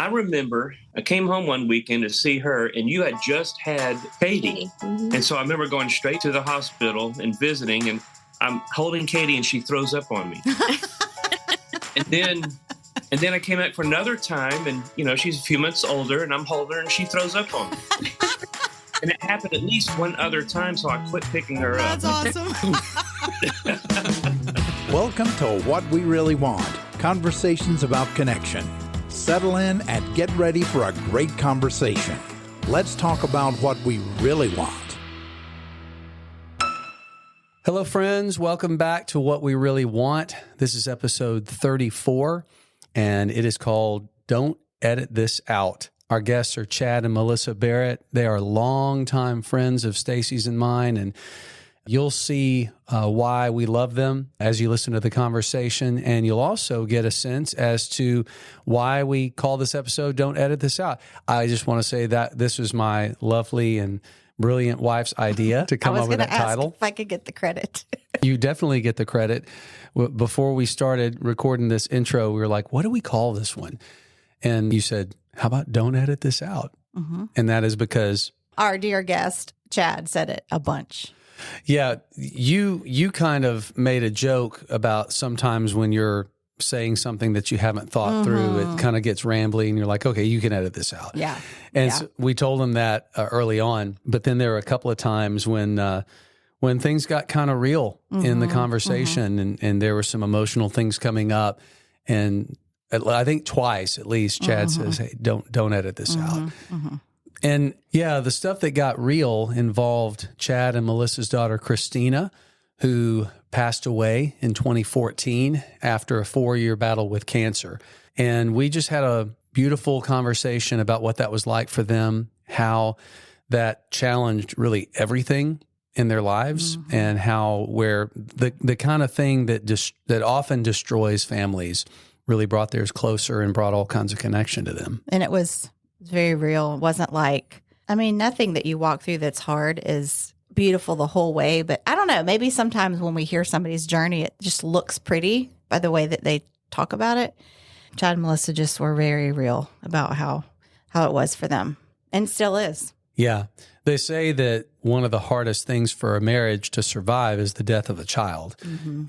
I remember I came home one weekend to see her, and you had just had Katie. Mm-hmm. And so I remember going straight to the hospital and visiting, and I'm holding Katie, and she throws up on me. and then I came back for another time, and, she's a few months older, and I'm holding her, and she throws up on me. And it happened at least one other time, so I quit picking her up. That's awesome. Welcome to What We Really Want, conversations about connection. Settle in and get ready for a great conversation. Let's talk about what we really want. Hello, friends. Welcome back to What We Really Want. This is episode 34, and it is called Don't Edit This Out. Our guests are Chad and Melissa Barrett. They are longtime friends of Stacy's and mine, and you'll see why we love them as you listen to the conversation, and you'll also get a sense as to why we call this episode Don't Edit This Out. I just want to say that this was my lovely and brilliant wife's idea to come up with that title. If I could get the credit. You definitely get the credit. Before we started recording this intro, we were like, what do we call this one? And you said, how about Don't Edit This Out? Mm-hmm. And that is because Our dear guest, Chad, said it a bunch. Yeah, you kind of made a joke about sometimes when you're saying something that you haven't thought through, it kind of gets rambly, and you're like, okay, you can edit this out. Yeah. And so we told him that early on, but then there were a couple of times when things got kind of real in the conversation, and there were some emotional things coming up, and I think twice at least, Chad says, "Hey, don't edit this out." And yeah, the stuff that got real involved Chad and Melissa's daughter, Kristina, who passed away in 2014 after a 4-year battle with cancer. And we just had a beautiful conversation about what that was like for them, how that challenged really everything in their lives, and how where the kind of thing that often destroys families really brought theirs closer and brought all kinds of connection to them. And it was very real. It wasn't like, nothing that you walk through that's hard is beautiful the whole way. But I don't know, maybe sometimes when we hear somebody's journey, it just looks pretty by the way that they talk about it. Chad and Melissa just were very real about how it was for them, and still is. Yeah. They say that one of the hardest things for a marriage to survive is the death of a child.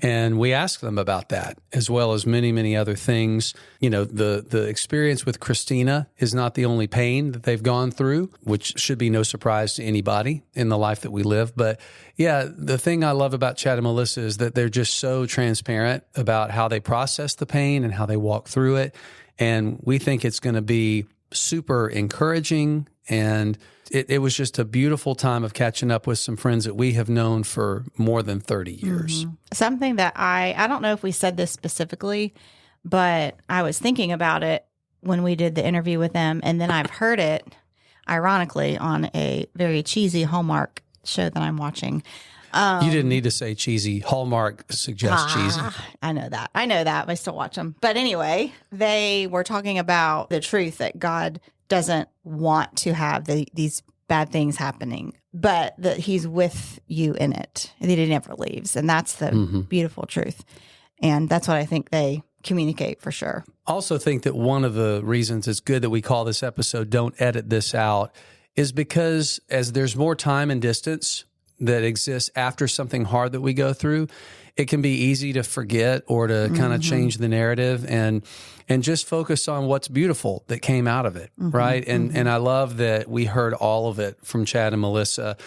And we asked them about that, as well as many, many other things. The experience with Kristina is not the only pain that they've gone through, which should be no surprise to anybody in the life that we live. But yeah, the thing I love about Chad and Melissa is that they're just so transparent about how they process the pain and how they walk through it. And we think it's going to be super encouraging, and it was just a beautiful time of catching up with some friends that we have known for more than 30 years. Something that I don't know if we said this specifically, but I was thinking about it when we did the interview with them, and then I've heard it, ironically, on a very cheesy Hallmark show that I'm watching. You didn't need to say cheesy. Hallmark suggests cheesy. I know that. But I still watch them. But anyway, they were talking about the truth that God doesn't want to have these bad things happening, but that he's with you in it, and that he never leaves. And that's the beautiful truth. And that's what I think they communicate for sure. Also think that one of the reasons it's good that we call this episode Don't Edit This Out is because as there's more time and distance that exists after something hard that we go through, it can be easy to forget or to kind of change the narrative and just focus on what's beautiful that came out of it, right? And I love that we heard all of it from Chad and Melissa,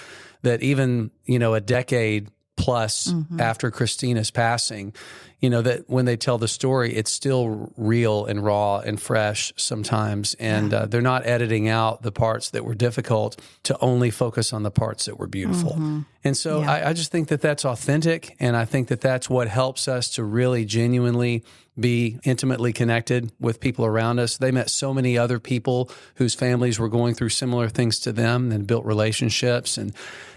that even, a decade plus after Kristina's passing, that when they tell the story, it's still real and raw and fresh sometimes. And they're not editing out the parts that were difficult to only focus on the parts that were beautiful. And so I just think that that's authentic. And I think that that's what helps us to really genuinely be intimately connected with people around us. They met so many other people whose families were going through similar things to them and built relationships. And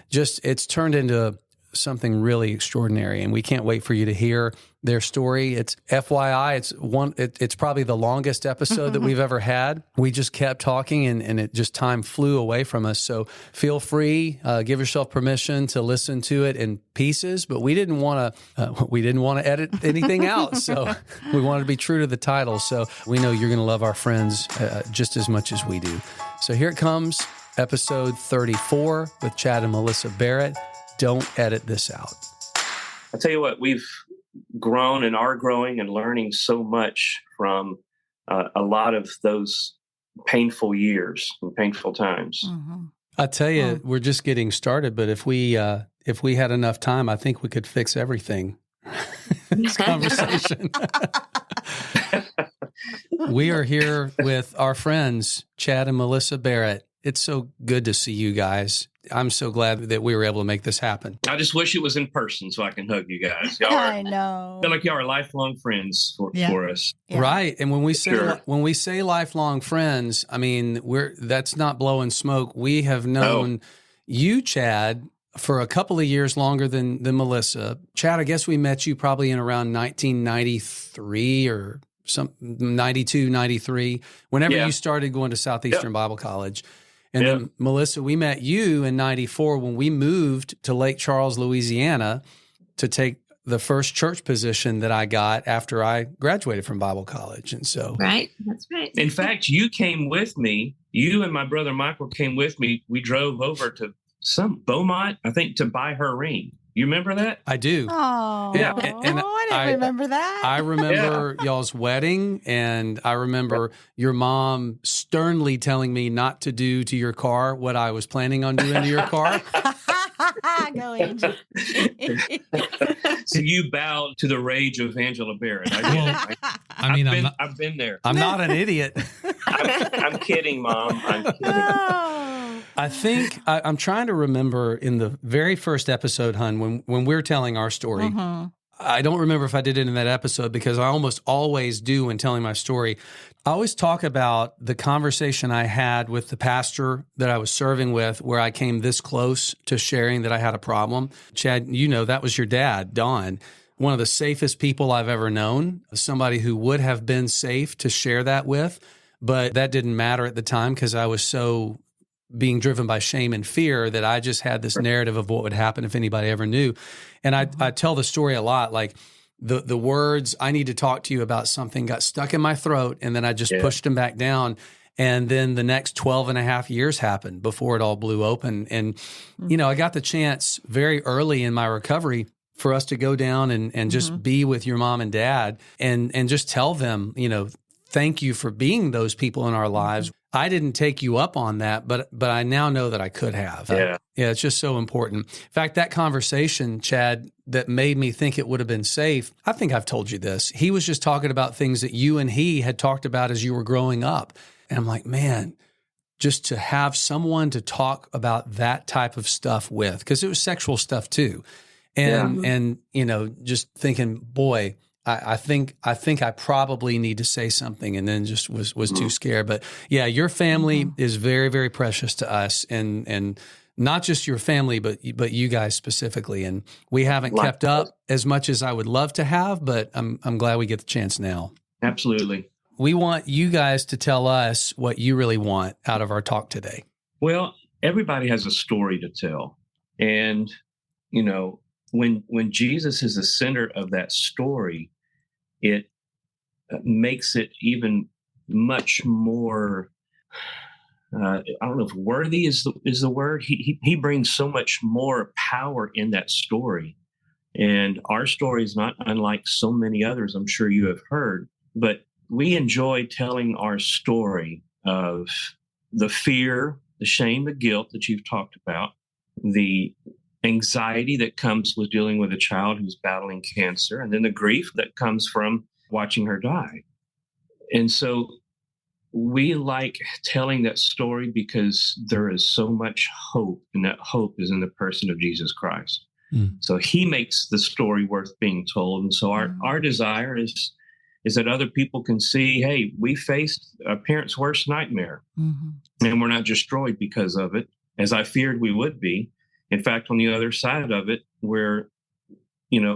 just it's turned into something really extraordinary. And we can't wait for you to hear their story. It's FYI, it's probably the longest episode that we've ever had. We just kept talking and it just time flew away from us. So feel free, give yourself permission to listen to it in pieces, but we didn't want to edit anything out. So we wanted to be true to the title. So we know you're going to love our friends just as much as we do. So here it comes, episode 34 with Chad and Melissa Barrett. Don't edit this out. I'll tell you what, we've grown and are growing and learning so much from a lot of those painful years and painful times. Mm-hmm. I tell you, we're just getting started, but if we had enough time, I think we could fix everything in this conversation. We are here with our friends, Chad and Melissa Barrett. It's so good to see you guys. I'm so glad that we were able to make this happen. I just wish it was in person so I can hug you guys. I know. I feel like y'all are lifelong friends for us. Yeah. Right. And when we say lifelong friends, I mean, that's not blowing smoke. We have known you, Chad, for a couple of years longer than Melissa. Chad, I guess we met you probably in around 1993 or 92, 93, whenever you started going to Southeastern Bible College. And then, Melissa, we met you in 94 when we moved to Lake Charles, Louisiana to take the first church position that I got after I graduated from Bible college. And so, right, that's right. In fact, you came with me. You and my brother Michael came with me. We drove over to Beaumont, I think, to buy her ring. You remember that? I do. Oh, Yeah, and I didn't remember that. I remember y'all's wedding, and I remember your mom sternly telling me not to do to your car what I was planning on doing to your car. Go, Angel. So you bowed to the rage of Angela Barrett. I've been there. I'm not an idiot. I'm kidding, Mom. I'm kidding. Oh. I think I'm trying to remember in the very first episode, hun, when we're telling our story. Mm-hmm. I don't remember if I did it in that episode because I almost always do when telling my story. I always talk about the conversation I had with the pastor that I was serving with where I came this close to sharing that I had a problem. Chad, you know, that was your dad, Don. One of the safest people I've ever known, somebody who would have been safe to share that with, but that didn't matter at the time because I was so being driven by shame and fear that I just had this narrative of what would happen if anybody ever knew. And I tell the story a lot, like the words, I need to talk to you about something, got stuck in my throat, and then I just pushed them back down. And then the next 12 and a half years happened before it all blew open. And, you know, I got the chance very early in my recovery for us to go down and just be with your mom and dad and just tell them, you know, thank you for being those people in our lives. I didn't take you up on that, but I now know that I could have. Yeah, it's just so important. In fact, that conversation, Chad, that made me think it would have been safe, I think I've told you this. He was just talking about things that you and he had talked about as you were growing up. And I'm like, man, just to have someone to talk about that type of stuff with, because it was sexual stuff too. And you know, just thinking, boy, I think I probably need to say something, and then just was too scared. But yeah, your family is very, very precious to us, and not just your family, but you guys specifically. And we haven't kept up as much as I would love to have, but I'm glad we get the chance now. Absolutely. We want you guys to tell us what you really want out of our talk today. Well, everybody has a story to tell, and you know, when Jesus is the center of that story, it makes it even much more, I don't know if worthy is the word. He brings so much more power in that story. And our story is not unlike so many others I'm sure you have heard, but we enjoy telling our story of the fear, the shame, the guilt that you've talked about, the anxiety that comes with dealing with a child who's battling cancer, and then the grief that comes from watching her die. And so we like telling that story because there is so much hope, and that hope is in the person of Jesus Christ. So he makes the story worth being told. And so our desire is that other people can see, hey, we faced a parent's worst nightmare, and we're not destroyed because of it, as I feared we would be. In fact, on the other side of it, we're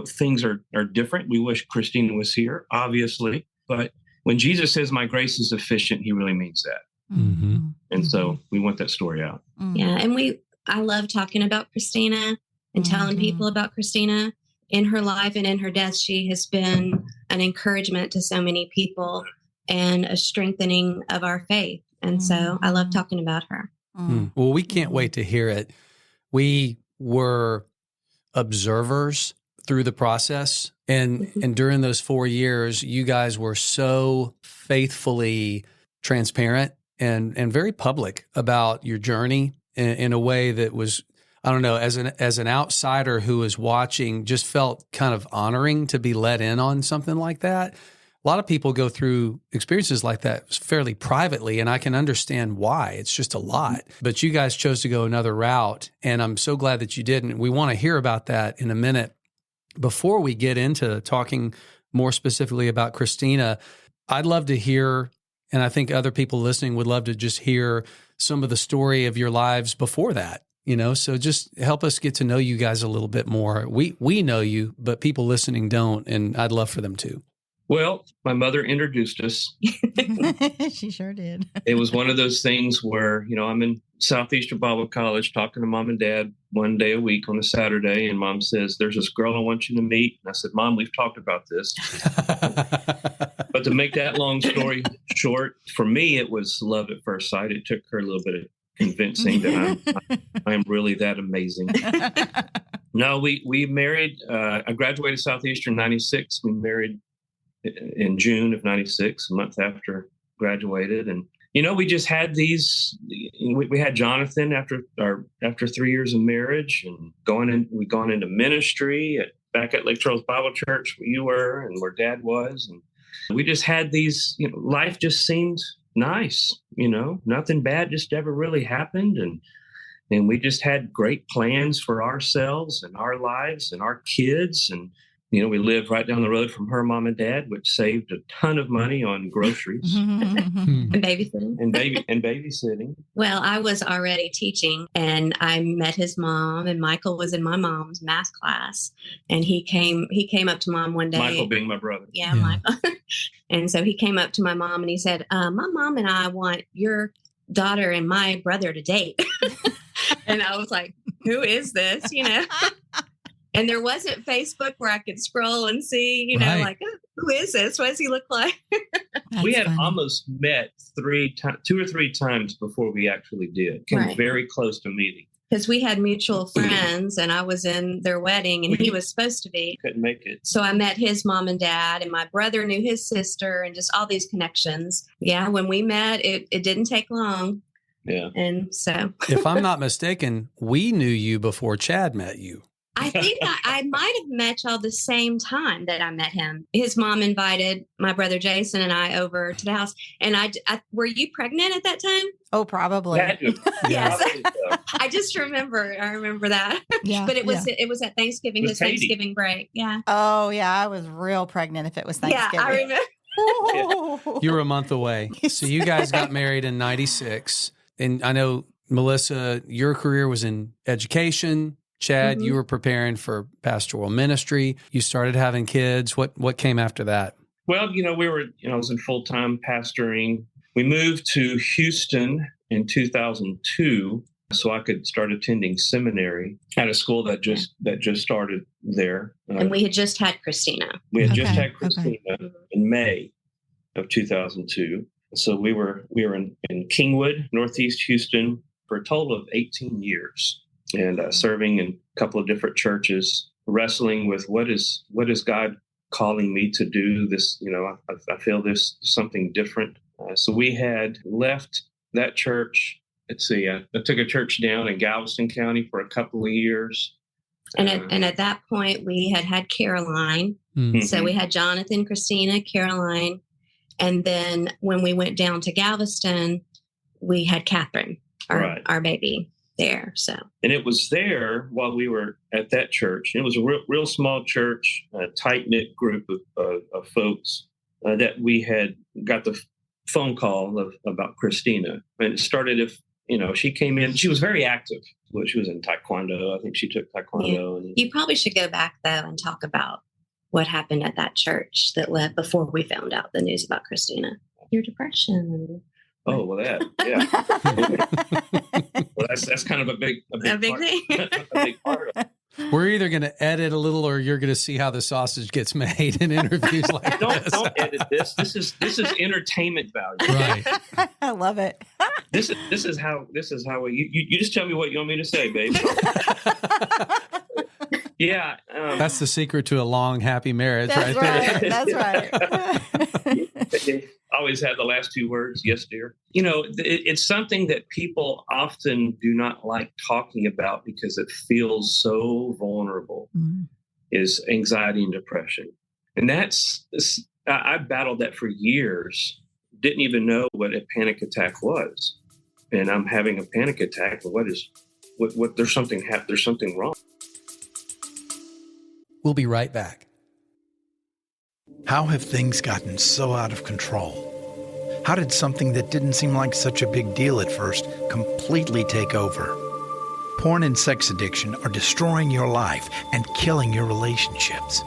things are different. We wish Kristina was here, obviously. But when Jesus says, my grace is sufficient, he really means that. Mm-hmm. And so we want that story out. Yeah. And I love talking about Kristina and telling people about Kristina. In her life and in her death, she has been an encouragement to so many people and a strengthening of our faith. And so I love talking about her. Well, we can't wait to hear it. We were observers through the process. And during those 4 years, you guys were so faithfully transparent and very public about your journey in a way that was, I don't know, as an outsider who was watching, just felt kind of honoring to be let in on something like that. A lot of people go through experiences like that fairly privately, and I can understand why. It's just a lot. But you guys chose to go another route, and I'm so glad that you did. And we want to hear about that in a minute. Before we get into talking more specifically about Kristina, I'd love to hear, and I think other people listening would love to just hear some of the story of your lives before that. So just help us get to know you guys a little bit more. We know you, but people listening don't, and I'd love for them to. Well, my mother introduced us. She sure did. It was one of those things where, I'm in Southeastern Bible College talking to mom and dad one day a week on a Saturday. And mom says, there's this girl I want you to meet. And I said, Mom, we've talked about this. But to make that long story short, for me, it was love at first sight. It took her a little bit of convincing that I'm really that amazing. No, we married. I graduated Southeastern 96. We married in June of 96, a month after graduated. And, we just had we had Jonathan after 3 years of marriage, and we'd gone into ministry back at Lake Charles Bible Church where you were and where Dad was. And we just had these, life just seemed nice, nothing bad just ever really happened. And we just had great plans for ourselves and our lives and our kids. And, we lived right down the road from her mom and dad, which saved a ton of money on groceries And babysitting. and babysitting. Well, I was already teaching, and I met his mom, and Michael was in my mom's math class, and he came up to Mom one day. Michael being my brother. Yeah. Michael. And so he came up to my mom and he said, my mom and I want your daughter and my brother to date. And I was like, who is this? And there wasn't Facebook where I could scroll and see, Right. like, oh, who is this? What does he look like? We had almost met 2 or 3 times before we actually did. Came Right. very close to meeting. Because we had mutual friends, and I was in their wedding, and he was supposed to be. Couldn't make it. So I met his mom and dad, and my brother knew his sister, and just all these connections. Yeah, when we met, it didn't take long. Yeah. And so If I'm not mistaken, we knew you before Chad met you. I think I might have met y'all the same time that I met him. His mom invited my brother Jason and I over to the house. And I were you pregnant at that time? Oh, probably. Had to. Yes. Probably so. I just remember. I remember that. Yeah. But it was at Thanksgiving, With his Katie. Thanksgiving break. Yeah. Oh, yeah. I was real pregnant if it was Yeah, Thanksgiving. I remember. Ooh. You were a month away. So you guys got married in 96. And I know, Melissa, your career was in education. Chad, you were preparing for pastoral ministry. You started having kids. What came after that? Well, I was in full-time pastoring. We moved to Houston in 2002 so I could start attending seminary at a school that just started there. And we had just had Kristina. We had just Okay, had Kristina in May of 2002. So we were in Kingwood, Northeast Houston, for a total of 18 years. And serving in a couple of different churches, wrestling with what is God calling me to do? This, I feel this something different. So we had left that church. Let's see, I took a church down in Galveston County for a couple of years. And at that point, we had Caroline. Mm. So we had Jonathan, Kristina, Caroline. And then when we went down to Galveston, we had Catherine, our baby. There, so and it was there while we were at that church. It was a real small church, a tight knit group of folks that we had got the phone call about Kristina, and it started she came in. She was very active. Well, she was in Taekwondo. I think she took Taekwondo. Yeah. You probably should go back, though, and talk about what happened at that church that left before we found out the news about Kristina. Your depression. Oh, well, yeah. Well, that's kind of a big thing. A big part of it. We're either going to edit a little, or you're going to see how the sausage gets made in interviews like this. Don't edit this. This is entertainment value. Right. I love it. This is how you just tell me what you want me to say, babe. Yeah. That's the secret to a long, happy marriage. That's right there. That's right. Always have the last two words. Yes, dear. It's something that people often do not like talking about because it feels so vulnerable. Mm-hmm. Is anxiety and depression. And I battled that for years. Didn't even know what a panic attack was. And I'm having a panic attack. What there's something wrong. We'll be right back. How have things gotten so out of control? How did something that didn't seem like such a big deal at first completely take over? Porn and sex addiction are destroying your life and killing your relationships.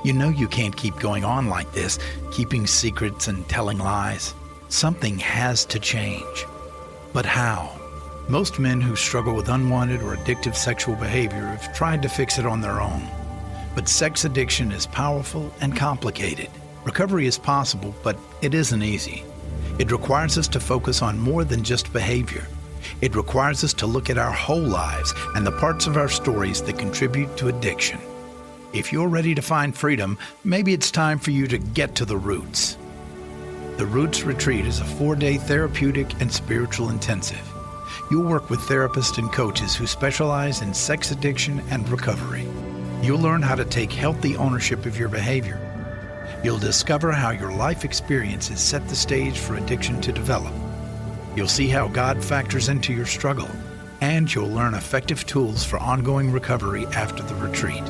You know you can't keep going on like this, keeping secrets and telling lies. Something has to change. But how? Most men who struggle with unwanted or addictive sexual behavior have tried to fix it on their own. But sex addiction is powerful and complicated. Recovery is possible, but it isn't easy. It requires us to focus on more than just behavior. It requires us to look at our whole lives and the parts of our stories that contribute to addiction. If you're ready to find freedom, maybe it's time for you to get to the roots. The Roots Retreat is a 4-day therapeutic and spiritual intensive. You'll work with therapists and coaches who specialize in sex addiction and recovery. You'll learn how to take healthy ownership of your behavior. You'll discover how your life experiences set the stage for addiction to develop. You'll see how God factors into your struggle, and you'll learn effective tools for ongoing recovery after the retreat.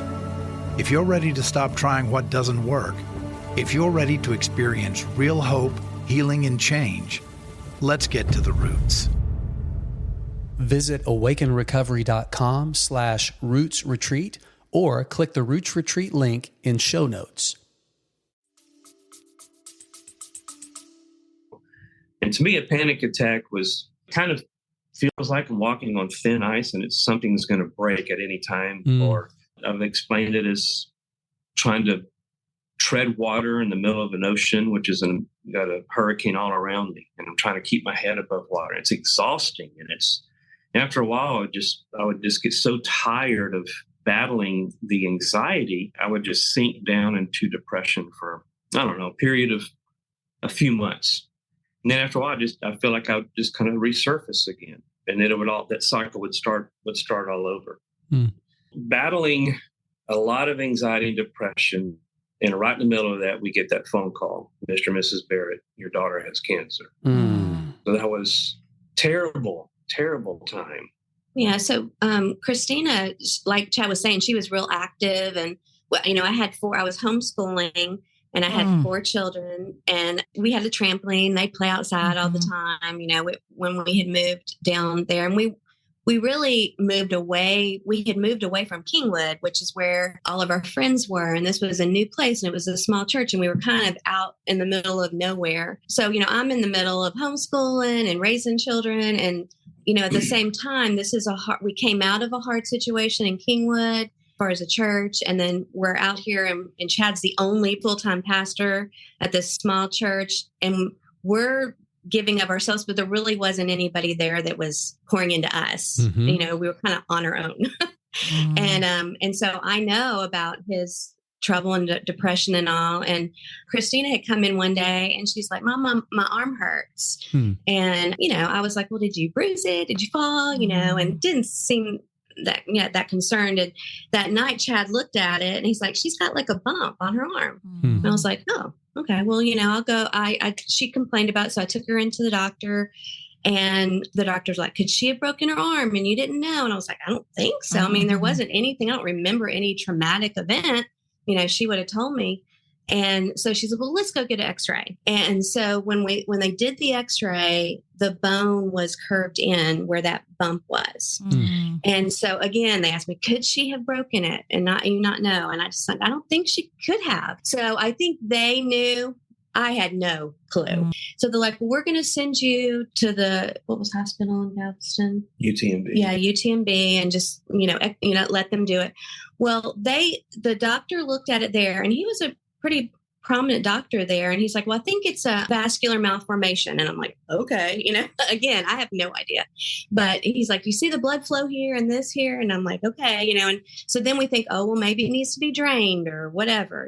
If you're ready to stop trying what doesn't work, if you're ready to experience real hope, healing, and change, let's get to the roots. Visit awakenrecovery.com/Roots Retreat or click the Roots Retreat link in show notes. And to me, a panic attack was kind of feels like I'm walking on thin ice and something's going to break at any time. Or I've explained it as trying to tread water in the middle of an ocean, which is got a hurricane all around me. And I'm trying to keep my head above water. It's exhausting. And after a while, I would just get so tired of battling the anxiety, I would just sink down into depression for, a period of a few months. And then after a while, I feel like I would just kind of resurface again. And then that cycle would start all over. Battling a lot of anxiety and depression. And right in the middle of that, we get that phone call, Mr. and Mrs. Barrett, your daughter has cancer. So that was terrible, terrible time. Yeah. So Kristina, like Chad was saying, she was real active. And, I was homeschooling and I had 4 children and we had a trampoline. They play outside all the time, when we had moved down there. And we really moved away. We had moved away from Kingwood, which is where all of our friends were. And this was a new place and it was a small church and we were kind of out in the middle of nowhere. So, I'm in the middle of homeschooling and raising children. And, at the same time, we came out of a hard situation in Kingwood as far as a church. And then we're out here and Chad's the only full-time pastor at this small church. And we're giving of ourselves, but there really wasn't anybody there that was pouring into us. We were kind of on our own. And so I know about his trouble and depression and all. And Kristina had come in one day and she's like, Mom, my arm hurts. And, I was like, well, did you bruise it? Did you fall? And it didn't seem that concerned. And that night Chad looked at it and he's like, she's got like a bump on her arm. And I was like, oh, okay, well, I'll go. She complained about it, so I took her into the doctor, and the doctor's like, could she have broken her arm and you didn't know? And I was like, I don't think so. I mean, there wasn't anything. I don't remember any traumatic event. She would have told me. And so she said, well, let's go get an x-ray. And so when they did the x-ray, the bone was curved in where that bump was. Mm. And so again, they asked me, could she have broken it and not know? And I just like, I don't think she could have. So I think they knew. I had no clue. Mm. So they're like, well, we're going to send you to what was hospital in Galveston? UTMB. Yeah, UTMB, and just, let them do it. Well, the doctor looked at it there, and he was a pretty prominent doctor there. And he's like, well, I think it's a vascular malformation. And I'm like, okay, again, I have no idea. But he's like, you see the blood flow here and this here? And I'm like, okay, and so then we think, oh, well, maybe it needs to be drained or whatever,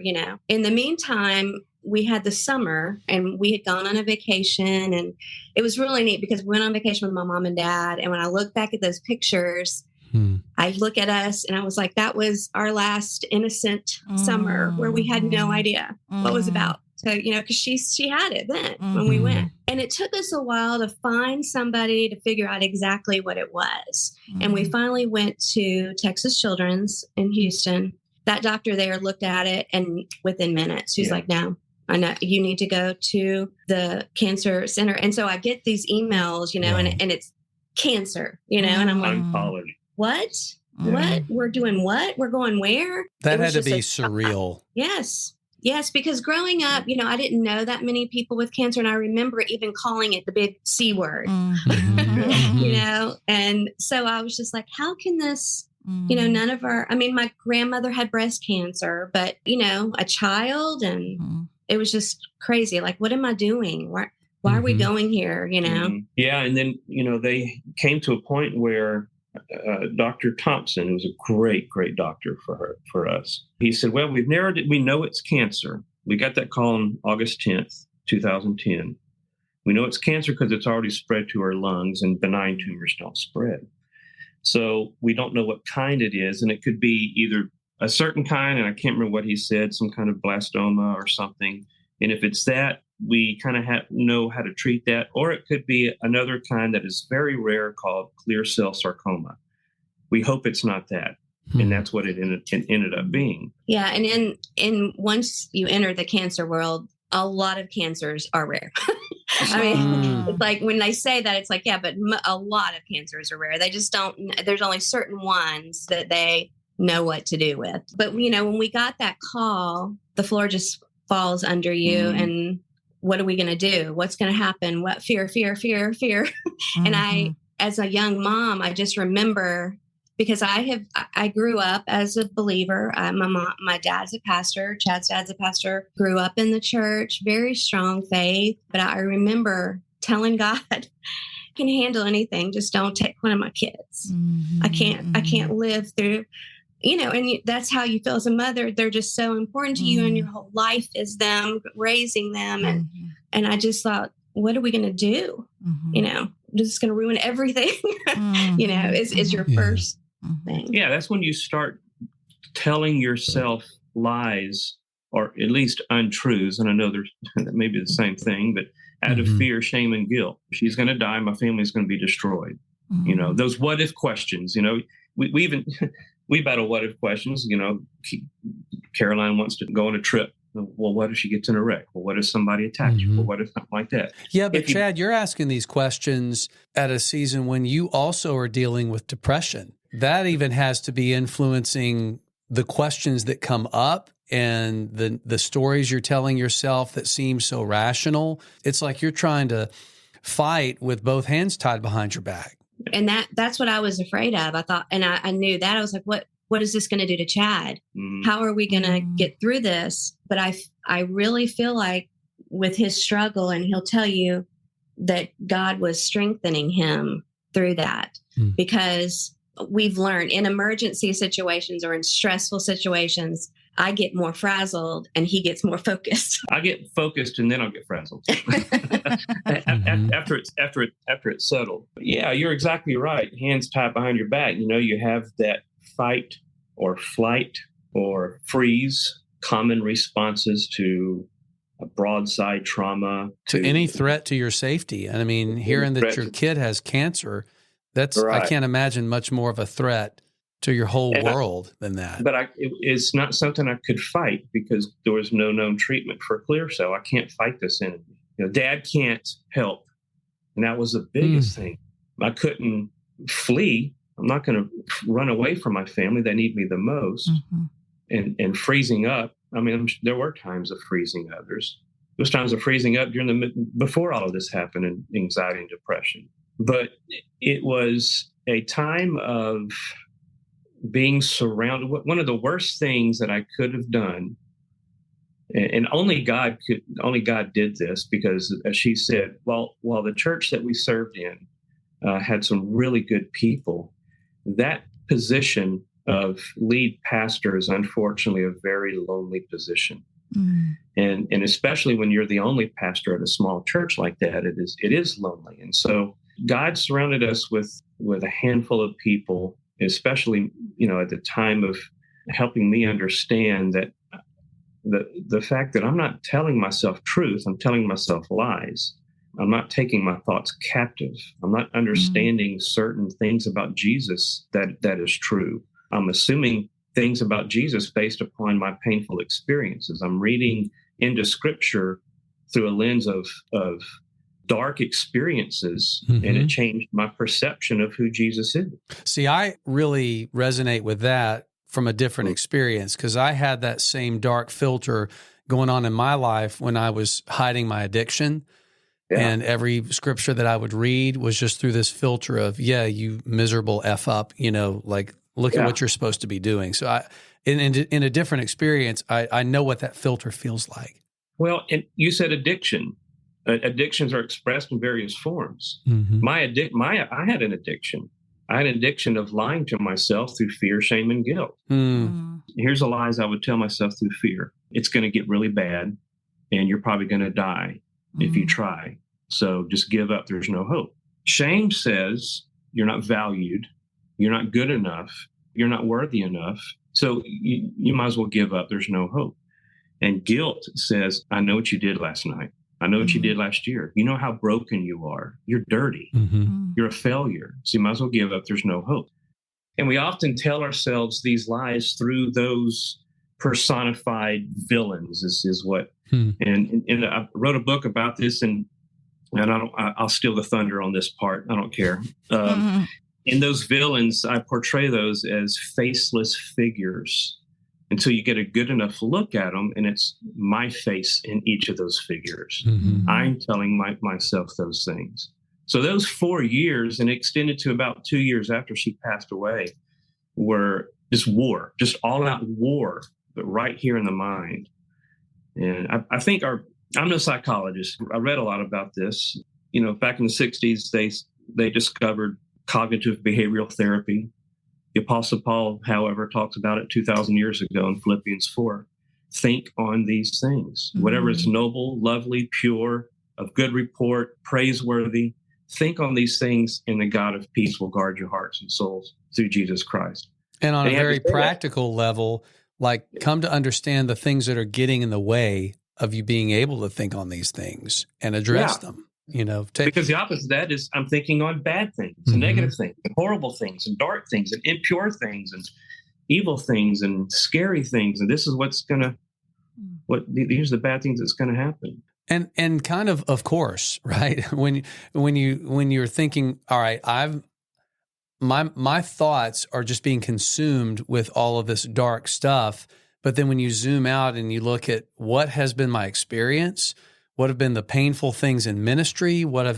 In the meantime, we had the summer and we had gone on a vacation, and it was really neat because we went on vacation with my mom and dad. And when I look back at those pictures, I look at us and I was like, that was our last innocent summer where we had no idea what it was about. So, because she had it then when we went. And it took us a while to find somebody to figure out exactly what it was. And we finally went to Texas Children's in Houston. That doctor there looked at it, and within minutes, she's like, no, I know you need to go to the cancer center. And so I get these emails, and it's cancer, and I'm like, oncology. What? What? We're doing what? We're going where? That had to be surreal. Yes. Yes, because growing up, I didn't know that many people with cancer. And I remember even calling it the big C word, and so I was just like, how can this, none of my grandmother had breast cancer, but, a child, and it was just crazy. Like, what am I doing? Why are we going here? Yeah. And then, they came to a point where Dr. Thompson, who was a great, great doctor for us, he said, well, we've narrowed it. We know it's cancer. We got that call on August 10th, 2010. We know it's cancer because it's already spread to our lungs, and benign tumors don't spread. So we don't know what kind it is. And it could be either a certain kind, and I can't remember what he said, some kind of blastoma or something. And if it's that, we kind of know how to treat that. Or it could be another kind that is very rare called clear cell sarcoma. We hope it's not that. And that's what it ended up being. Yeah. And in once you enter the cancer world, a lot of cancers are rare. It's like when they say that, it's like, yeah, but a lot of cancers are rare. They just there's only certain ones that they know what to do with. But, when we got that call, the floor just falls under you. And what are we going to do? What's going to happen? What fear. And I, as a young mom, I just remember, because I grew up as a believer. My dad's a pastor. Chad's dad's a pastor. Grew up in the church, very strong faith. But I remember telling God, I can handle anything. Just don't take one of my kids. I can't live through, and that's how you feel as a mother. They're just so important to you, and your whole life is them, raising them. And I just thought, what are we going to do? This is going to ruin everything. Is your first thing. Yeah, that's when you start telling yourself lies, or at least untruths. And I know that may be the same thing, but out of fear, shame, and guilt. She's going to die. My family's going to be destroyed. Those what if questions, we even, we battle what if questions. Caroline wants to go on a trip. Well, what if she gets in a wreck? Well, what if somebody attacks her? Well, what if something like that? Yeah, but Chad, you're asking these questions at a season when you also are dealing with depression. That even has to be influencing the questions that come up and the stories you're telling yourself that seem so rational. It's like you're trying to fight with both hands tied behind your back. And that's what I was afraid of. I thought, and I knew that. I was like, what is this going to do to Chad? How are we going to get through this? But I really feel like with his struggle, and he'll tell you that God was strengthening him through that, because we've learned in emergency situations or in stressful situations, I get more frazzled and he gets more focused. I get focused and then I'll get frazzled after it's settled. Yeah, you're exactly right. Hands tied behind your back. You have that fight or flight or freeze, common responses to a broadside trauma. To any threat to your safety. And I mean, hearing that your kid has cancer, that's, right. I can't imagine much more of a threat to your whole And world than that. But it's not something I could fight because there was no known treatment for clear cell. I can't fight this enemy. Dad can't help. And that was the biggest thing. I couldn't flee. I'm not going to run away from my family. They need me the most. And freezing up. I mean, there were times of freezing up. There's times of freezing up before all of this happened, and anxiety and depression. But it was a time of being surrounded. One of the worst things that I could have done, and only God did this, because as she said, while the church that we served in had some really good people, that position of lead pastor is unfortunately a very lonely position. And especially when you're the only pastor at a small church like that, it is lonely. And so God surrounded us with a handful of people, especially, at the time of helping me understand that the fact that I'm not telling myself truth, I'm telling myself lies. I'm not taking my thoughts captive. I'm not understanding certain things about Jesus that is true. I'm assuming things about Jesus based upon my painful experiences. I'm reading into Scripture through a lens of dark experiences, and it changed my perception of who Jesus is. See, I really resonate with that from a different experience, because I had that same dark filter going on in my life when I was hiding my addiction. Yeah. And every scripture that I would read was just through this filter of, you miserable F up, like, look at what you're supposed to be doing. So in a different experience, I know what that filter feels like. Well, and you said addiction. Addictions are expressed in various forms. I had an addiction. I had an addiction of lying to myself through fear, shame, and guilt. Here's the lies I would tell myself through fear. It's going to get really bad, and you're probably going to die if you try. So just give up. There's no hope. Shame says you're not valued. You're not good enough. You're not worthy enough. So you might as well give up. There's no hope. And guilt says, I know what you did last night. I know what you did last year. You know how broken you are. You're dirty. You're a failure. So you might as well give up. There's no hope. And we often tell ourselves these lies through those personified villains is what. And I wrote a book about this, and I'll steal the thunder on this part. I don't care. In those villains, I portray those as faceless figures until you get a good enough look at them, and it's my face in each of those figures. I'm telling myself those things. So those 4 years, and extended to about 2 years after she passed away, were just war, just all-out war, but right here in the mind. And I think I'm no psychologist. I read a lot about this. Back in the 60s, they discovered cognitive behavioral therapy. The Apostle Paul, however, talks about it 2,000 years ago in Philippians 4. Think on these things. Whatever is noble, lovely, pure, of good report, praiseworthy, think on these things, and the God of peace will guard your hearts and souls through Jesus Christ. And on a very practical level, like, come to understand the things that are getting in the way of you being able to think on these things and address them. Because the opposite of that is I'm thinking on bad things and negative things and horrible things and dark things and impure things and evil things and scary things. And this is these are the bad things that's going to happen. And kind of course, right? When you're thinking, all right, my thoughts are just being consumed with all of this dark stuff. But then when you zoom out and you look at what has been my experience, what have been the painful things in ministry, what are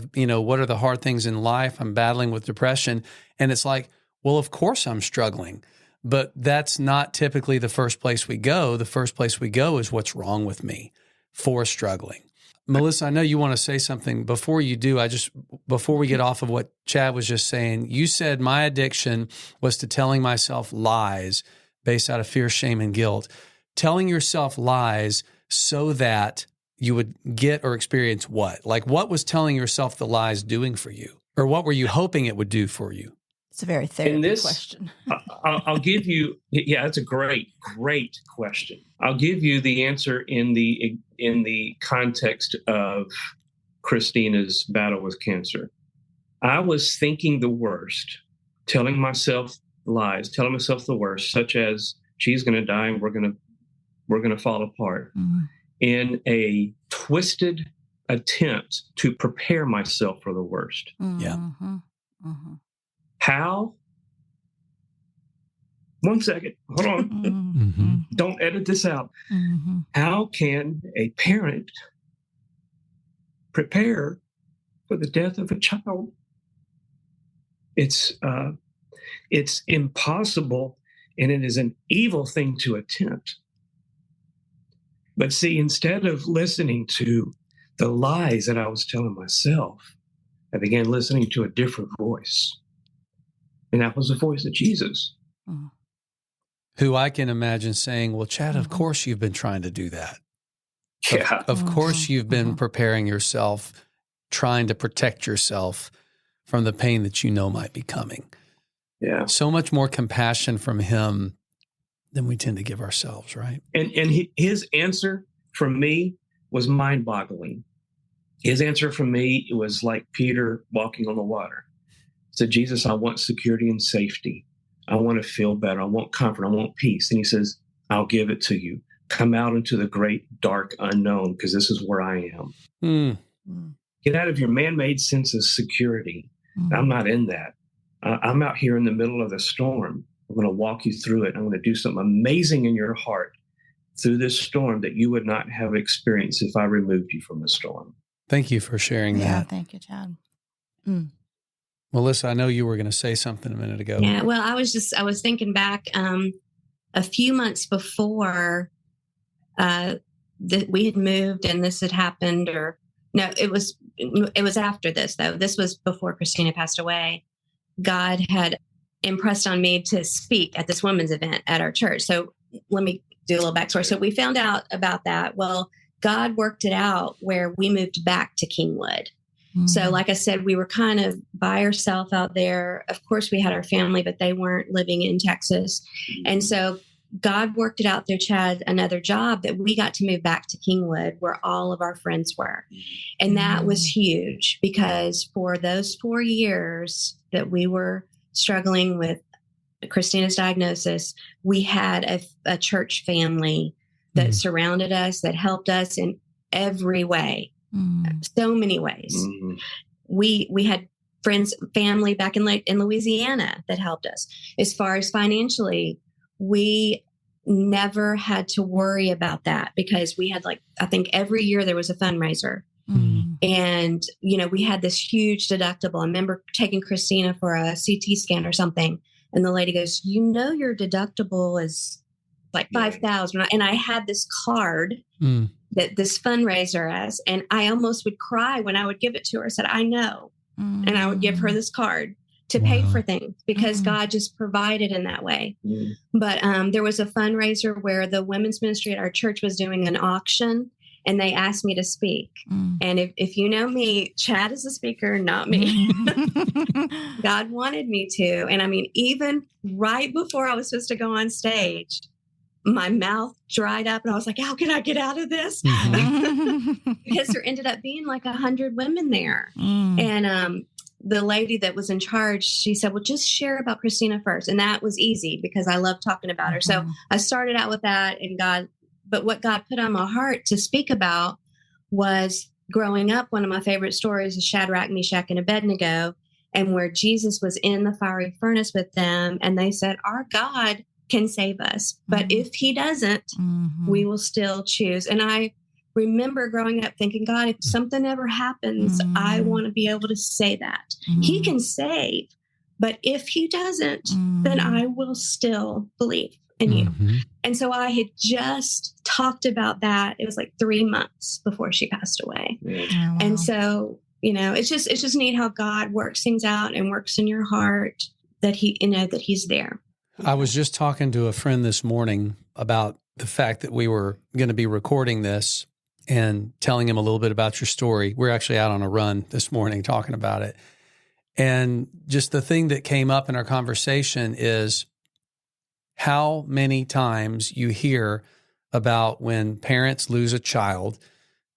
the hard things in life? I'm battling with depression. And it's like, well, of course I'm struggling, but that's not typically the first place we go. The first place we go is what's wrong with me for struggling. Melissa, I know you want to say something. Before you do, before we get off of what Chad was just saying, you said my addiction was to telling myself lies based out of fear, shame, and guilt. Telling yourself lies so that you would get or experience what? Like, what was telling yourself the lies doing for you? Or what were you hoping it would do for you? It's a very therapy question. I'll give you, that's a great question. I'll give you the answer in the context of Kristina's battle with cancer. I was thinking the worst, telling myself lies, telling myself the worst, such as she's going to die and we're going to fall apart, in a twisted attempt to prepare myself for the worst. Yeah. How? One second. Hold on. Don't edit this out. How can a parent prepare for the death of a child? It's impossible, and it is an evil thing to attempt. But see, instead of listening to the lies that I was telling myself, I began listening to a different voice. And that was the voice of Jesus. Who I can imagine saying, well, Chad, of course you've been trying to do that. Yeah. Of course you've been preparing yourself, trying to protect yourself from the pain that you know might be coming. Yeah. So much more compassion from him than we tend to give ourselves, right? And his answer from me was mind-boggling. His answer from me was like Peter walking on the water. He said, Jesus, I want security and safety. I want to feel better. I want comfort. I want peace. And he says, I'll give it to you. Come out into the great, dark unknown, because this is where I am. Get out of your man-made sense of security. I'm not in that. I'm out here in the middle of the storm. I'm going to walk you through it. I'm going to do something amazing in your heart through this storm that you would not have experienced if I removed you from the storm. Thank you for sharing that. Yeah, thank you, Chad. Melissa, I know you were going to say something a minute ago. Yeah, well, I was thinking back a few months before that we had moved and this had happened, or no, it was after this, though. This was before Kristina passed away. God had impressed on me to speak at this women's event at our church. So let me do a little backstory. So we found out about that. Well, God worked it out where we moved back to Kingwood. So like I said, we were kind of by ourselves out there. Of course, we had our family, but they weren't living in Texas. And so God worked it out through Chad, another job, that we got to move back to Kingwood where all of our friends were. And that was huge, because for those 4 years that we were struggling with Kristina's diagnosis, we had a church family that surrounded us, that helped us in every way. So many ways. We had friends, family back in Louisiana that helped us. As far as financially, we never had to worry about that, because we had, like, I think every year there was a fundraiser. And, we had this huge deductible. I remember taking Kristina for a CT scan or something. And the lady goes, your deductible is like $5,000. And I had this card that this fundraiser has, and I almost would cry when I would give it to her. I said, I know. And I would give her this card to pay for things, because God just provided in that way. But there was a fundraiser where the women's ministry at our church was doing an auction, and they asked me to speak. And if you know me, Chad is a speaker, not me. God wanted me to. And I mean, even right before I was supposed to go on stage, my mouth dried up, and I was like, how can I get out of this? Because there ended up being like 100 women there. And the lady that was in charge, she said, well, just share about Kristina first. And that was easy, because I love talking about her. So I started out with that, but what God put on my heart to speak about was growing up. One of my favorite stories is Shadrach, Meshach, and Abednego, and where Jesus was in the fiery furnace with them. And they said, our God can save us, but if he doesn't, we will still choose. And I remember growing up thinking, God, if something ever happens, I want to be able to say that. He can save, but if he doesn't, then I will still believe in you. And so I had just talked about that. It was like 3 months before she passed away. And so, it's just neat how God works things out and works in your heart, that that he's there. I was just talking to a friend this morning about the fact that we were going to be recording this, and telling him a little bit about your story. We're actually out on a run this morning talking about it. And just the thing that came up in our conversation is how many times you hear about when parents lose a child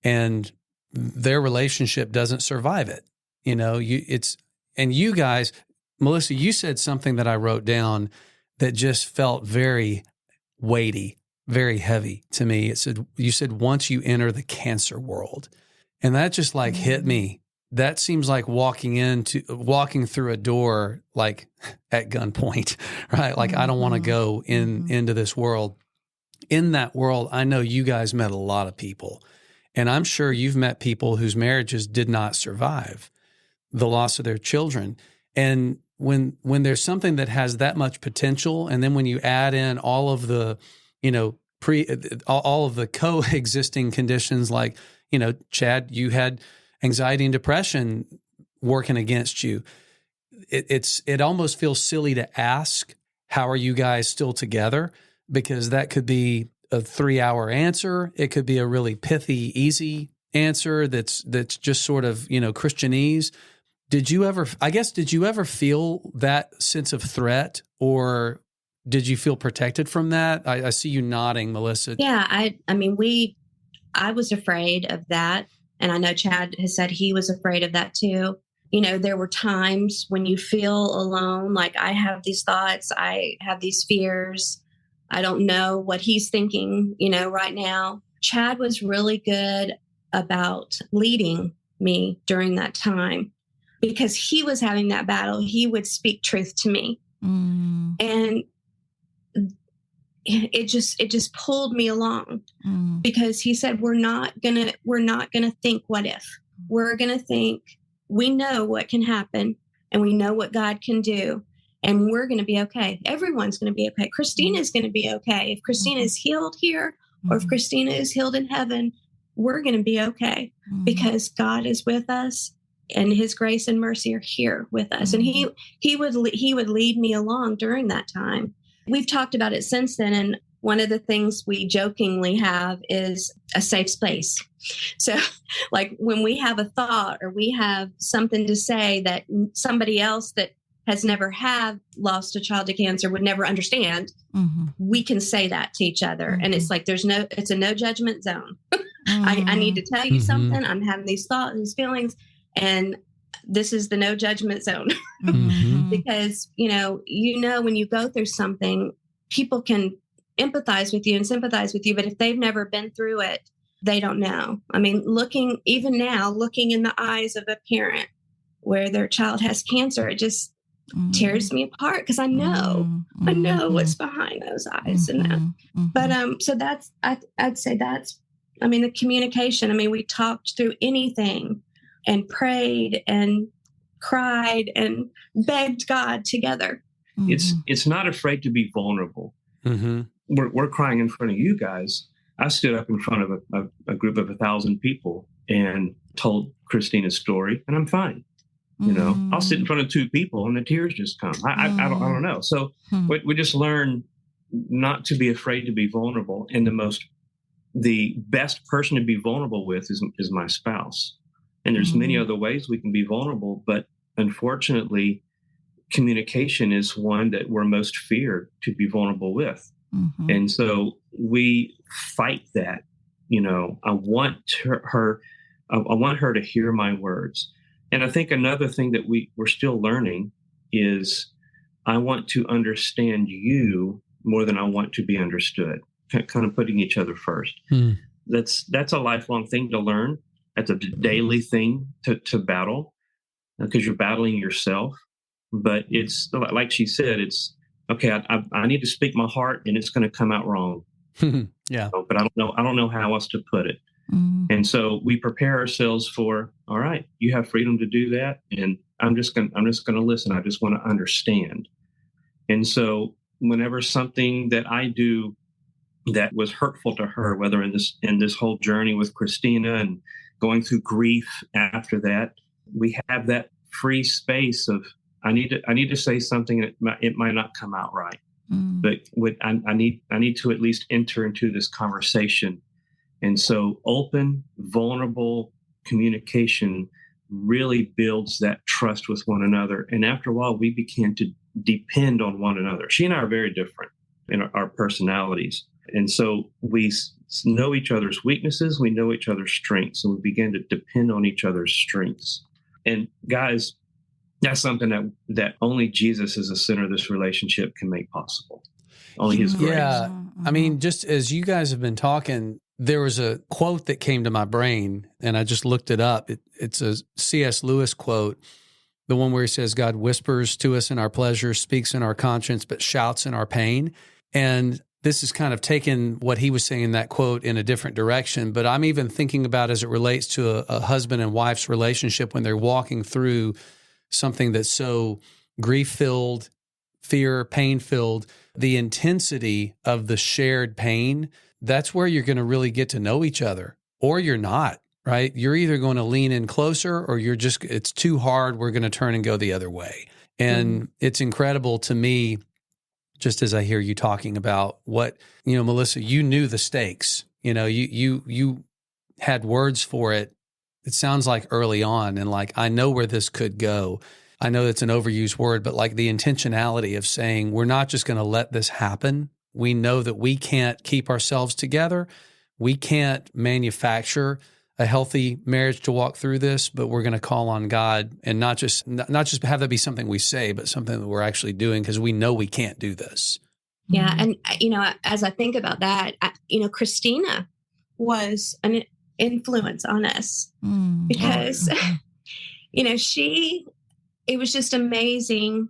and their relationship doesn't survive it. You guys, Melissa, you said something that I wrote down that just felt very weighty, very heavy to me. You said, once you enter the cancer world, and that just like hit me. That seems like walking through a door, like at gunpoint, right? Like, I don't want to go into this world. In that world, I know you guys met a lot of people, and I'm sure you've met people whose marriages did not survive the loss of their children. And when there's something that has that much potential, and then when you add in all of the, all of the coexisting conditions, like, Chad, you had anxiety and depression working against you. It almost feels silly to ask, how are you guys still together? Because that could be a 3-hour answer. It could be a really pithy, easy answer that's just sort of, Christianese. Did you ever feel that sense of threat, or did you feel protected from that? I see you nodding, Melissa. Yeah, I was afraid of that. And I know Chad has said he was afraid of that too. There were times when you feel alone, like, I have these thoughts, I have these fears. I don't know what he's thinking, right now. Chad was really good about leading me during that time, because he was having that battle. He would speak truth to me. And it just pulled me along, because he said, we're not gonna think what if. We're gonna think, we know what can happen, and we know what God can do, and we're gonna be okay. Everyone's gonna be okay. Kristina's gonna be okay. If Kristina is healed here, or if Kristina is healed in heaven, we're gonna be okay, because God is with us, and His grace and mercy are here with us. And he would lead me along during that time. We've talked about it since then, and one of the things we jokingly have is a safe space. So, like, when we have a thought or we have something to say that somebody else that has never lost a child to cancer would never understand, we can say that to each other. And it's like, it's a no judgment zone. I need to tell you something. I'm having these thoughts, these feelings, and this is the no judgment zone. Because, when you go through something, people can empathize with you and sympathize with you. But if they've never been through it, they don't know. I mean, looking in the eyes of a parent where their child has cancer, it just tears me apart, because I know what's behind those eyes. But so I'd say that's, the communication. We talked through anything and prayed and cried and begged God together. It's not afraid to be vulnerable. We're crying in front of you guys. I stood up in front of a group of 1,000 people and told Kristina's story, and I'm fine. I'll sit in front of 2 people and the tears just come. I don't know. So we just learn not to be afraid to be vulnerable. And the best person to be vulnerable with is my spouse. And there's many other ways we can be vulnerable, but unfortunately, communication is one that we're most feared to be vulnerable with. And so we fight that. I want her to hear my words. And I think another thing that we're still learning is, I want to understand you more than I want to be understood. Kind of putting each other first. That's a lifelong thing to learn. That's a daily thing to battle, because you're battling yourself. But it's like she said, it's okay. I need to speak my heart, and it's going to come out wrong. Yeah. But I don't know how else to put it. And so we prepare ourselves for, all right, you have freedom to do that, and I'm just going to listen. I just want to understand. And so whenever something that I do that was hurtful to her, whether in this whole journey with Kristina and going through grief after that, we have that free space of, I need to say something, and it might not come out right, but I need to at least enter into this conversation. And so open, vulnerable communication really builds that trust with one another. And after a while, we began to depend on one another. She and I are very different in our personalities. And so we know each other's weaknesses, we know each other's strengths, and we begin to depend on each other's strengths. And guys, that's something that only Jesus as the center of this relationship can make possible. Only his grace. Yeah. I mean, just as you guys have been talking, there was a quote that came to my brain, and I just looked it up. It's a C.S. Lewis quote, the one where he says, God whispers to us in our pleasure, speaks in our conscience, but shouts in our pain. And this is kind of taking what he was saying in that quote in a different direction. But I'm even thinking about as it relates to a husband and wife's relationship when they're walking through something that's so grief-filled, fear, pain-filled, the intensity of the shared pain, that's where you're going to really get to know each other, or you're not, right? You're either going to lean in closer or it's too hard. We're going to turn and go the other way. And it's incredible to me, just as I hear you talking about what, Melissa, you knew the stakes, you had words for it. It sounds like early on, and like, I know where this could go. I know it's an overused word, but like the intentionality of saying, we're not just going to let this happen. We know that we can't keep ourselves together. We can't manufacture a healthy marriage to walk through this, but we're going to call on God and not just have that be something we say, but something that we're actually doing because we know we can't do this. Yeah. And, as I think about that, Kristina was an influence on us because, it was just amazing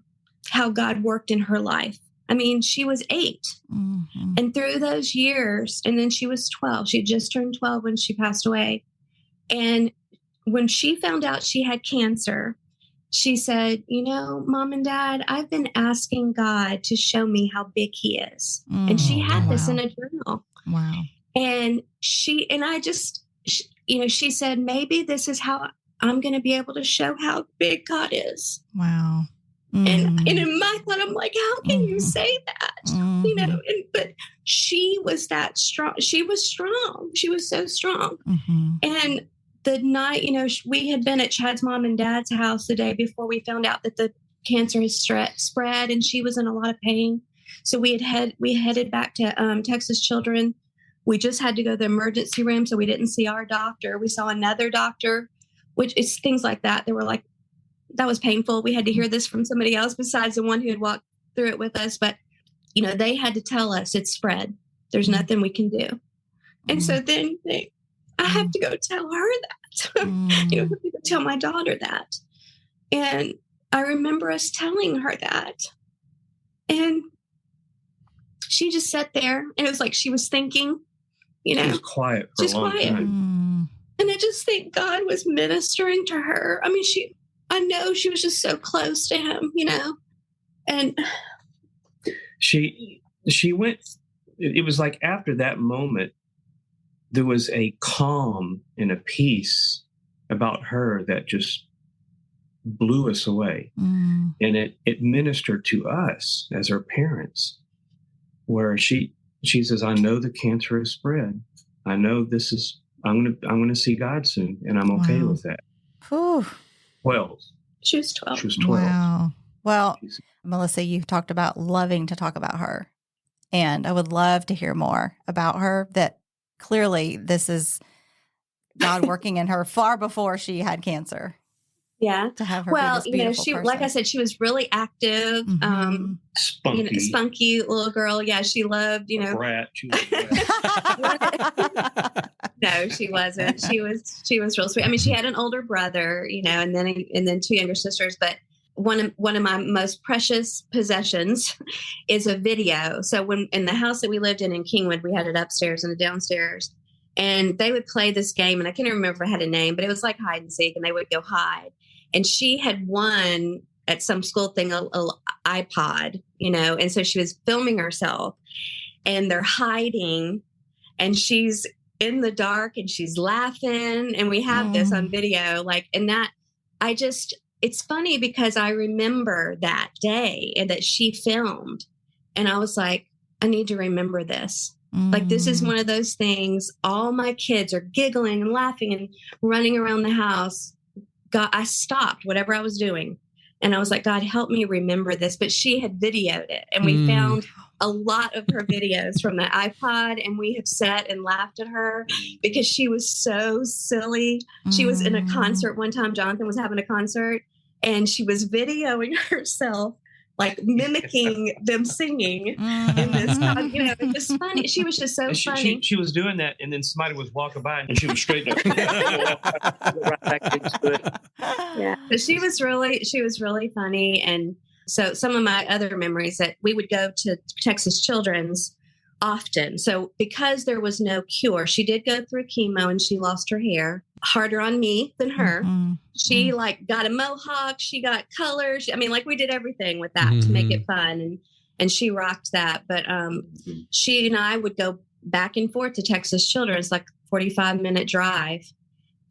how God worked in her life. I mean, she was 8 and through those years, and then she was 12. She had just turned 12 when she passed away. And when she found out she had cancer, she said, Mom and Dad, I've been asking God to show me how big he is. And she had this in a journal. Wow. And she said, maybe this is how I'm going to be able to show how big God is. Wow. And in my thought, I'm like, how can you say that? But she was that strong. She was strong. She was so strong. And the night, we had been at Chad's mom and dad's house the day before we found out that the cancer has spread, and she was in a lot of pain. So we headed back to Texas Children. We just had to go to the emergency room, so we didn't see our doctor. We saw another doctor, which is things like that. They were like, that was painful. We had to hear this from somebody else besides the one who had walked through it with us. But, they had to tell us it's spread. There's nothing we can do. And so then I have to go tell her that, I have to go tell my daughter that. And I remember us telling her that. And she just sat there, and it was like she was thinking, She was quiet for a long time. And I just think God was ministering to her. I mean, I know she was just so close to him, and she went, it was like after that moment, there was a calm and a peace about her that just blew us away. And it ministered to us as her parents, where she says, I know the cancer has spread. I know I'm going to see God soon, and I'm okay with that. Whew. 12. She was 12. She was 12. Wow. Well, Melissa, you talked about loving to talk about her, and I would love to hear more about her. That clearly this is God working in her far before she had cancer. Yeah. To have her be this beautiful she, person. like I said, she was really active, spunky little girl. Yeah, she loved, Brat. She was a brat. No, she wasn't. She was real sweet. I mean, she had an older brother, and then 2 younger sisters. But one of my most precious possessions is a video. So when in the house that we lived in Kingwood, we had it upstairs and a downstairs, and they would play this game. And I can't remember if it had a name, but it was like hide and seek, and they would go hide. And she had won at some school thing a iPod, and so she was filming herself, and they're hiding, and she's in the dark, and she's laughing, and we have this on video, it's funny because I remember that day and that she filmed, and I was like, I need to remember this. Like, this is one of those things. All my kids are giggling and laughing and running around the house. God, I stopped whatever I was doing, and I was like, God, help me remember this. But she had videoed it, and we found a lot of her videos from the iPod, and we have sat and laughed at her because she was so silly. She was in a concert one time. Jonathan was having a concert, and she was videoing herself, like mimicking them singing in this, it was funny. She was just so funny. She was doing that, and then somebody was walking by, and she was straight up. Right back into it. Yeah, but she was really funny. And so some of my other memories that we would go to Texas Children's often. So because there was no cure, she did go through chemo and she lost her hair. Harder on me than her. She like got a mohawk. She got colors. I mean, like we did everything with that to make it fun, and she rocked that. But she and I would go back and forth to Texas Children's, like 45-minute drive.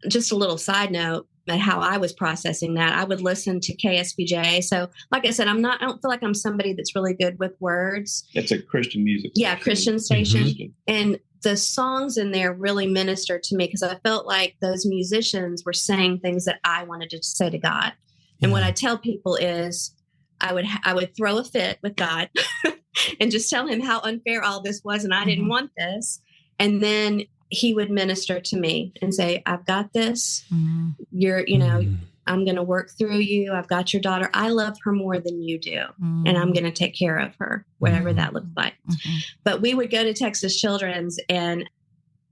Just a little side note at how I was processing that. I would listen to KSBJ. So like I said, I don't feel like I'm somebody that's really good with words. It's a Christian music station. Yeah, Christian station. And the songs in there really ministered to me because I felt like those musicians were saying things that I wanted to say to God. And what I tell people is I would throw a fit with God and just tell him how unfair all this was. And I didn't want this. And then he would minister to me and say, I've got this. You're, I'm going to work through you. I've got your daughter. I love her more than you do. And I'm going to take care of her, whatever that looks like. But we would go to Texas Children's and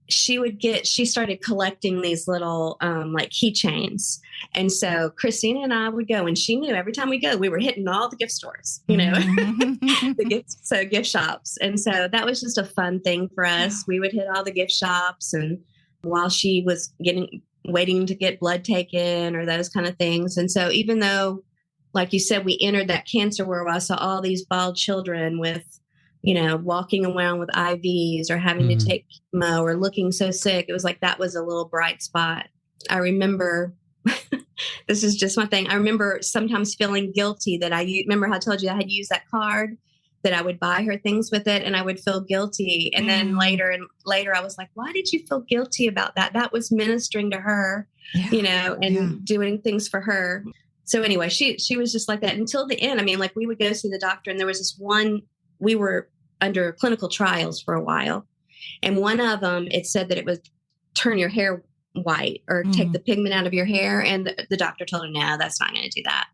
she started collecting these little like keychains. And so Kristina and I would go, and she knew every time we go, we were hitting all the gift stores, the gift shops. And so that was just a fun thing for us. We would hit all the gift shops, and while she was waiting to get blood taken or those kind of things. And so even though, like you said, we entered that cancer where I saw all these bald children with, walking around with IVs or having to take chemo or looking so sick, it was like that was a little bright spot. I remember, this is just my thing. I remember sometimes feeling guilty that remember how I told you I had used that card, that I would buy her things with it and I would feel guilty. And then later I was like, why did you feel guilty about that? That was ministering to her, and doing things for her. So anyway, she was just like that until the end. I mean, like we would go see the doctor, and there was this one, we were under clinical trials for a while. And one of them, it said that it would turn your hair white or take the pigment out of your hair. And the doctor told her, no, that's not going to do that.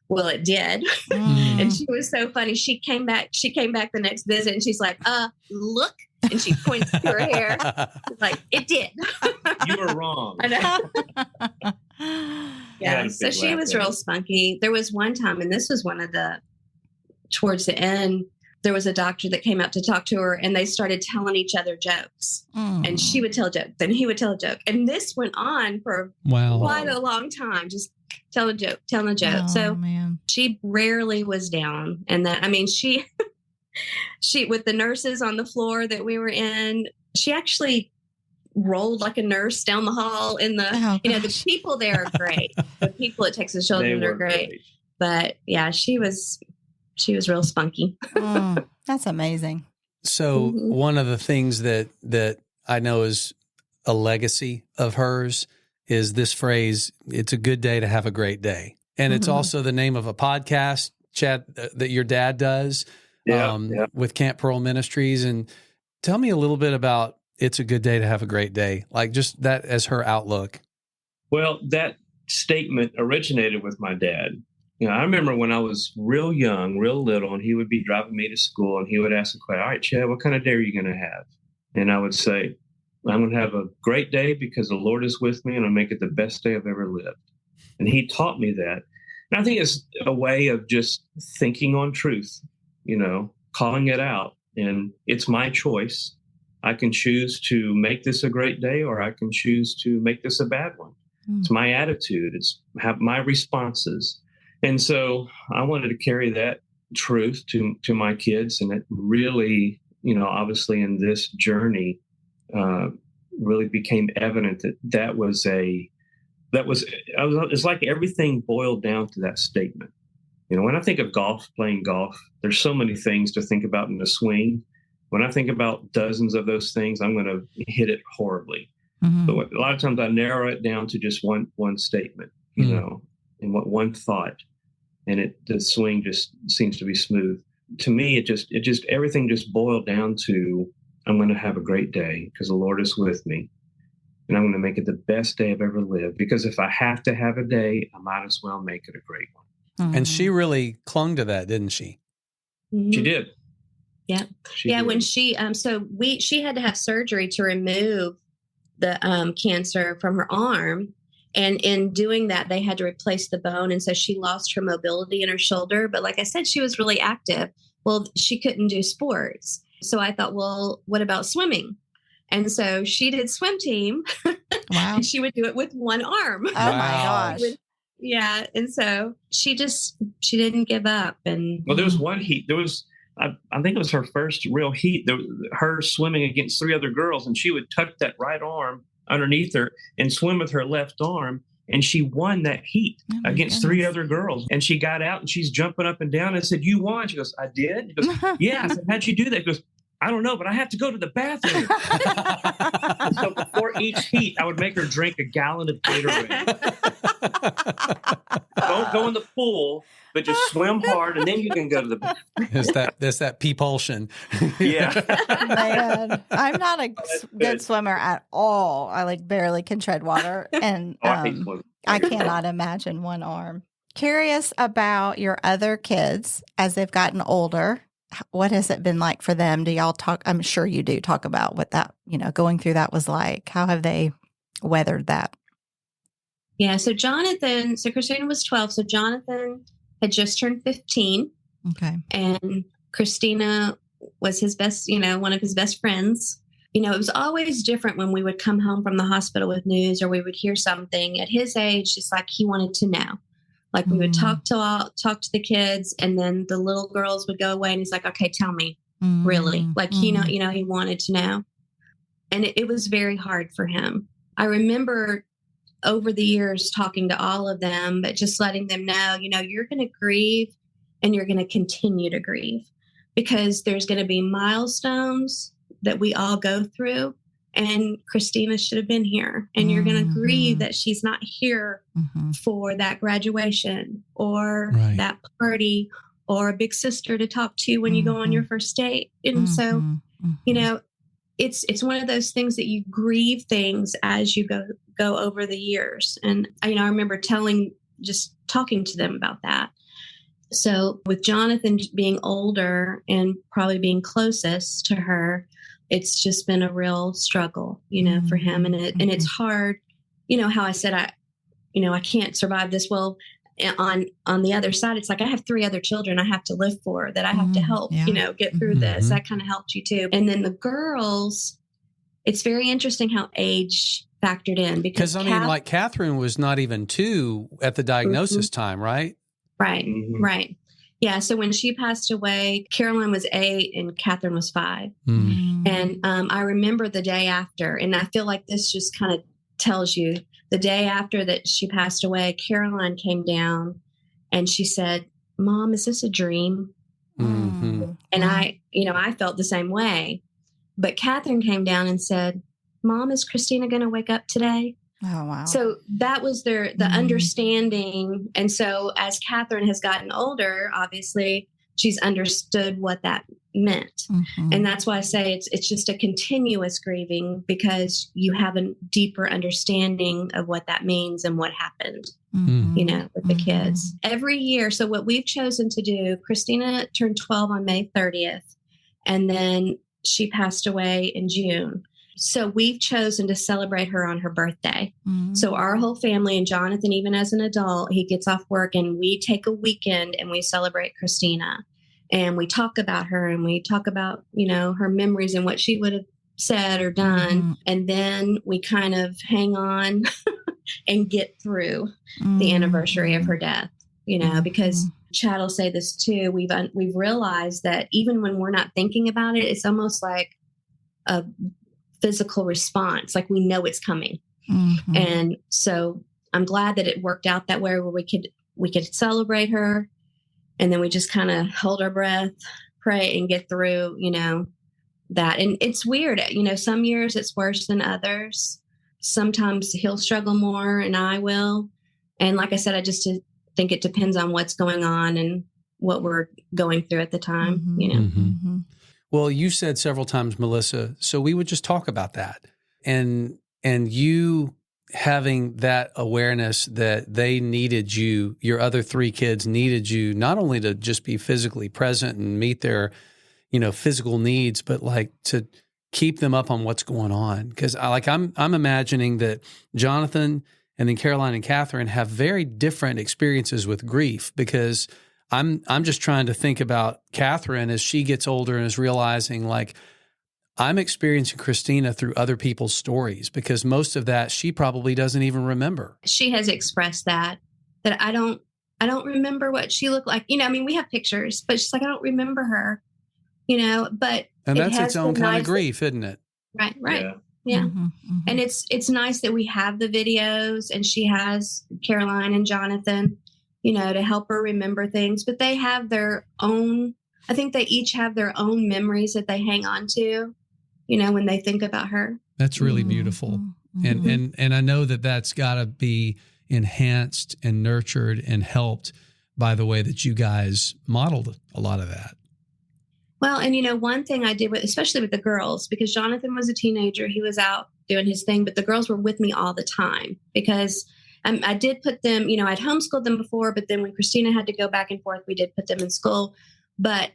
Well, it did. And she was so funny. She came back the next visit and she's like, look. And she points to her hair. Like, it did. You were wrong. I know. Yeah. So she was real spunky. There was one time, and this was towards the end, there was a doctor that came out to talk to her, and they started telling each other jokes. And she would tell a joke, then he would tell a joke. And this went on for quite a long time, just telling a joke. So she rarely was down. And that, I mean, she with the nurses on the floor that we were in, she actually rolled like a nurse down the hall in the, the people there are great. The people at Texas Children's are great. But yeah, she was real spunky. That's amazing. So one of the things that I know is a legacy of hers is this phrase, it's a good day to have a great day. And it's also the name of a podcast, Chad, that your dad does with Camp Pearl Ministries. And tell me a little bit about it's a good day to have a great day, like just that as her outlook. Well, that statement originated with my dad. I remember when I was real young, real little, and he would be driving me to school, and he would ask the question, all right, Chad, what kind of day are you going to have? And I would say, I'm going to have a great day because the Lord is with me, and I'll make it the best day I've ever lived. And he taught me that. And I think it's a way of just thinking on truth, calling it out. And it's my choice. I can choose to make this a great day, or I can choose to make this a bad one. It's my attitude. It's my responses. And so I wanted to carry that truth to my kids. And it really, obviously in this journey, really became evident it's like everything boiled down to that statement. When I think of playing golf, there's so many things to think about in the swing. When I think about dozens of those things, I'm going to hit it horribly. But a lot of times I narrow it down to just one statement, and one thought. And the swing just seems to be smooth. To me, it just everything just boiled down to, I'm going to have a great day because the Lord is with me. and I'm going to make it the best day I've ever lived. Because if I have to have a day, I might as well make it a great one. And she really clung to that, didn't she? Mhm. She did. Yeah. Did. When she, she had to have surgery to remove the cancer from her arm. And in doing that, they had to replace the bone. And so she lost her mobility in her shoulder. But like I said, she was really active. Well, she couldn't do sports. So I thought, well, what about swimming? And so she did swim team. Wow. And she would do it with one arm. Oh my gosh. Yeah. And so she didn't give up. And Well, there was one heat. I think it was her first real heat. Her swimming against 3 other girls, and she would tuck that right arm underneath her and swim with her left arm. And she won that heat against 3 other girls. And she got out and she's jumping up and down. I said, "You won." She goes, "I did?" She goes, "Yeah." I said, "How'd you do that?" She goes, "I don't know, but I have to go to the bathroom." And so before each heat, I would make her drink a gallon of Gatorade. Don't go in the pool, but just swim hard, and then you can go to the bathroom. There's that propulsion. Yeah. Man, I'm not a good swimmer at all. I barely can tread water, and I cannot imagine one arm. Curious about your other kids as they've gotten older. What has it been like for them? Do y'all talk? I'm sure you do talk about what that, going through that was like. How have they weathered that? Yeah. So Kristina was 12. So Jonathan had just turned 15. Okay. And Kristina was his best, one of his best friends. It was always different when we would come home from the hospital with news or we would hear something. At his age, it's like he wanted to know. Like we would talk to the kids, and then the little girls would go away, and he's like, "Okay, tell me, really." Like he wanted to know, and it was very hard for him. I remember over the years talking to all of them, but just letting them know, you're going to grieve, and you're going to continue to grieve, because there's going to be milestones that we all go through. And Kristina should have been here, and you're going to grieve that she's not here for that graduation or that party or a big sister to talk to when you go on your first date. And so, it's one of those things that you grieve things as you go over the years. And I remember just talking to them about that. So with Jonathan being older and probably being closest to her, it's just been a real struggle, for him. And it's hard, how I said, I can't survive this. Well, on the other side, it's like I have 3 other children I have to live for, that I have to help, get through this. That kind of helped you too. And then the girls, it's very interesting how age factored in, because like Catherine was not even 2 at the diagnosis time, right? Right. Mm-hmm. Right. Yeah. So when she passed away, Caroline was 8 and Catherine was 5. And I remember the day after, and I feel like this just kind of tells you, the day after that she passed away, Caroline came down and she said, "Mom, is this a dream?" And I felt the same way. But Catherine came down and said, "Mom, is Kristina going to wake up today?" Oh, wow. So that was the understanding. And so as Catherine has gotten older, obviously she's understood what that meant. And that's why I say it's just a continuous grieving, because you have a deeper understanding of what that means and what happened, with the kids. Every year. So what we've chosen to do, Kristina turned 12 on May 30th, and then she passed away in June. So we've chosen to celebrate her on her birthday. So our whole family, and Jonathan, even as an adult, he gets off work and we take a weekend and we celebrate Kristina. And we talk about her, and we talk about, her memories and what she would have said or done. And then we kind of hang on and get through the anniversary of her death, because Chad will say this too. We've realized that even when we're not thinking about it, it's almost like a physical response, like we know it's coming. And so I'm glad that it worked out that way, where we could celebrate her, and then we just kind of hold our breath, pray, and get through, that. And it's weird, some years it's worse than others. Sometimes he'll struggle more and I will. And like I said, I just think it depends on what's going on and what we're going through at the time, Well, you said several times, Melissa, so we would just talk about that. And and you having that awareness that they needed you, your other three kids needed you, not only to just be physically present and meet their, physical needs, but like to keep them up on what's going on. Because I'm imagining that Jonathan and then Caroline and Catherine have very different experiences with grief, because I'm just trying to think about Catherine as she gets older and is realizing, like, I'm experiencing Kristina through other people's stories, because most of that she probably doesn't even remember. She has expressed that I don't remember what she looked like. We have pictures, but she's like, I don't remember her, but and that's its own kind of grief, isn't it? Right. Yeah. Mm-hmm, mm-hmm. And it's nice that we have the videos, and she has Caroline and Jonathan, to help her remember things, but they have their own, I think they each have their own memories that they hang on to, when they think about her. That's really beautiful. Mm-hmm. And I know that that's got to be enhanced and nurtured and helped by the way that you guys modeled a lot of that. Well, and one thing I did, especially with the girls, because Jonathan was a teenager, he was out doing his thing, but the girls were with me all the time, because I did put them, I'd homeschooled them before, but then when Kristina had to go back and forth, we did put them in school. But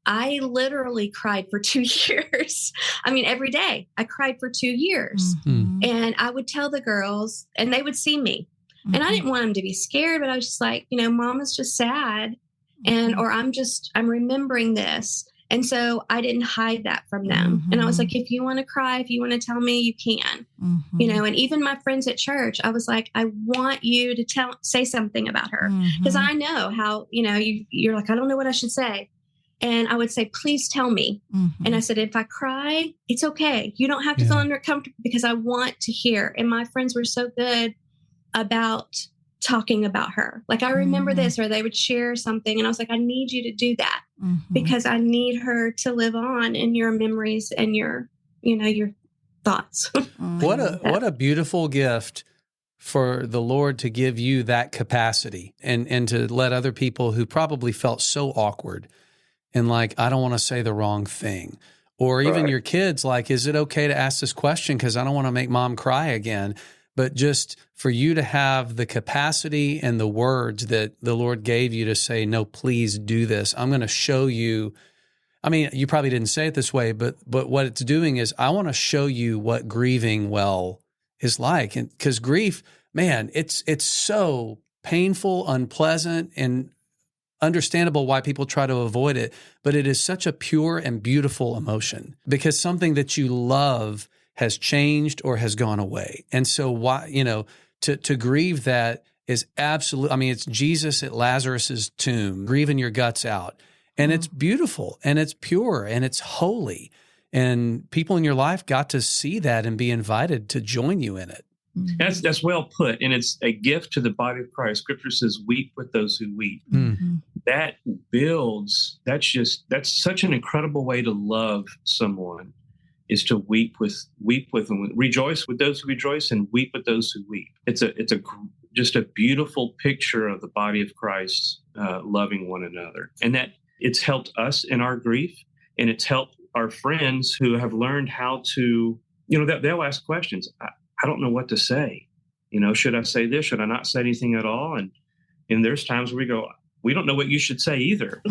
I literally cried for 2 years. Every day I cried for 2 years. Mm-hmm. And I would tell the girls, and they would see me. Mm-hmm. And I didn't want them to be scared, but I was just like, Mama's just sad. And, or I'm remembering this. And so I didn't hide that from them. Mm-hmm. And I was like, if you want to cry, if you want to tell me, you can, Mm-hmm. and even my friends at church, I was like, I want you to say something about her. Because I know how, you're like, I don't know what I should say. And I would say, please tell me. Mm-hmm. And I said, if I cry, it's okay. You don't have to feel uncomfortable, because I want to hear. And my friends were so good about talking about her. Like, I remember this, or they would share something. And I was like, I need you to do that, because I need her to live on in your memories and your thoughts. What a beautiful gift for the Lord to give you that capacity, and to let other people who probably felt so awkward and like, I don't want to say the wrong thing. Or even your kids, like, is it okay to ask this question? Because I don't want to make mom cry again. But just for you to have the capacity and the words that the Lord gave you to say, no, please do this. I'm going to show you. You probably didn't say it this way, but what it's doing is, I want to show you what grieving well is like. And because grief, man, it's so painful, unpleasant, and understandable why people try to avoid it. But it is such a pure and beautiful emotion, because something that you love has changed or has gone away. And so why, to grieve that is absolute. It's Jesus at Lazarus's tomb, grieving your guts out. And it's beautiful, and it's pure, and it's holy. And people in your life got to see that and be invited to join you in it. That's well put. And it's a gift to the body of Christ. Scripture says, weep with those who weep. Mm-hmm. That builds, that's such an incredible way to love someone, is to weep with them, rejoice with those who rejoice, and weep with those who weep. It's just a beautiful picture of the body of Christ loving one another. And that it's helped us in our grief, and it's helped our friends who have learned how to, they'll ask questions. I don't know what to say. Should I say this? Should I not say anything at all? And there's times where we go, we don't know what you should say either.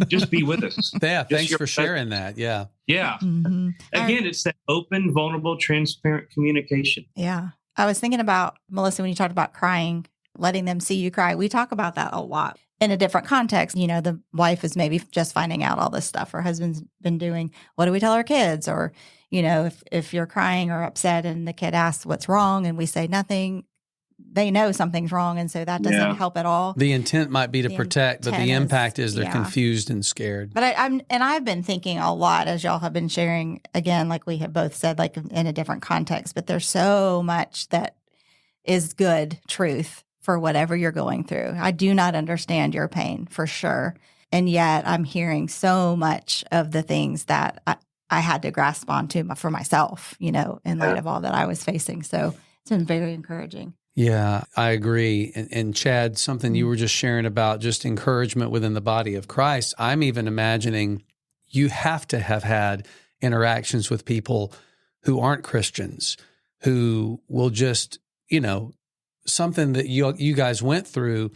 Just be with us. Yeah. Thanks for sharing that. Yeah. Yeah. Mm-hmm. Again, it's that open, vulnerable, transparent communication. Yeah. I was thinking about, Melissa, when you talked about crying, letting them see you cry. We talk about that a lot in a different context. The wife is maybe just finding out all this stuff her husband's been doing. What do we tell our kids? Or, if you're crying or upset and the kid asks what's wrong and we say nothing, they know something's wrong. And so that doesn't help at all. The intent might be to protect, but the impact is they're confused and scared. But I've been thinking a lot, as y'all have been sharing, again, like we have both said, like in a different context, but there's so much that is good truth for whatever you're going through. I do not understand your pain, for sure. And yet I'm hearing so much of the things that I had to grasp onto for myself, in light of all that I was facing. So it's been very encouraging. Yeah, I agree. And Chad, something you were just sharing about just encouragement within the body of Christ, I'm even imagining you have to have had interactions with people who aren't Christians, who will just, something that you guys went through.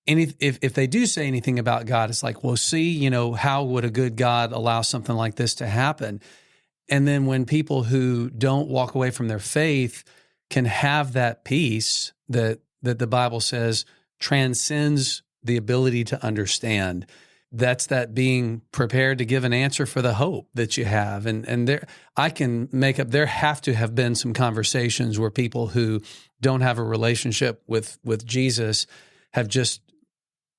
If they do say anything about God, it's like, well, see, how would a good God allow something like this to happen? And then when people who don't walk away from their faith can have that peace that the Bible says transcends the ability to understand, that's that being prepared to give an answer for the hope that you have. And there have to have been some conversations where people who don't have a relationship with Jesus have just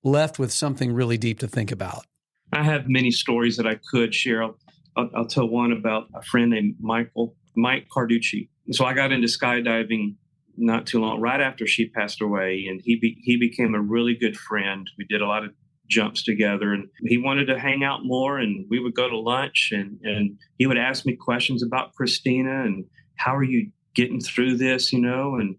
left with something really deep to think about. I have many stories that I could share. I'll tell one about a friend named Mike Carducci. So I got into skydiving not too long, right after she passed away, and he became a really good friend. We did a lot of jumps together, and he wanted to hang out more, and we would go to lunch, and he would ask me questions about Kristina and how are you getting through this, and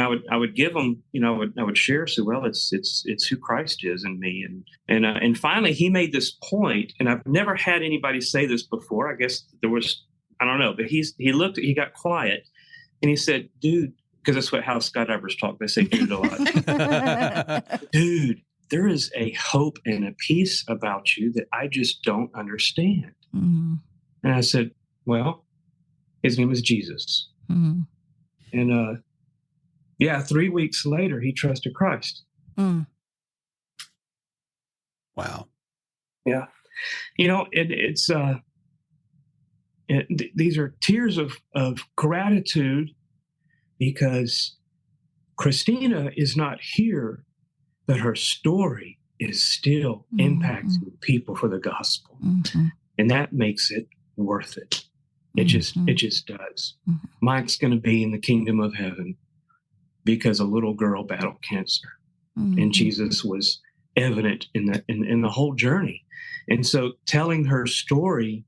I would give him, I would share, so well, it's who Christ is in me, and finally he made this point, and I've never had anybody say this before. I guess there was, I don't know, but he got quiet, and he said, "Dude," because that's how skydivers talk. They say "dude" a lot. "Dude, there is a hope and a peace about you that I just don't understand." Mm-hmm. And I said, "Well, his name is Jesus." Mm-hmm. And 3 weeks later, he trusted Christ. Mm. Wow. Yeah. These are tears of gratitude because Kristina is not here, but her story is still impacting people for the gospel. Mm-hmm. And that makes it worth it. It just does. Mm-hmm. Mike's going to be in the kingdom of heaven because a little girl battled cancer. Mm-hmm. And Jesus was evident in the whole journey. And so telling her story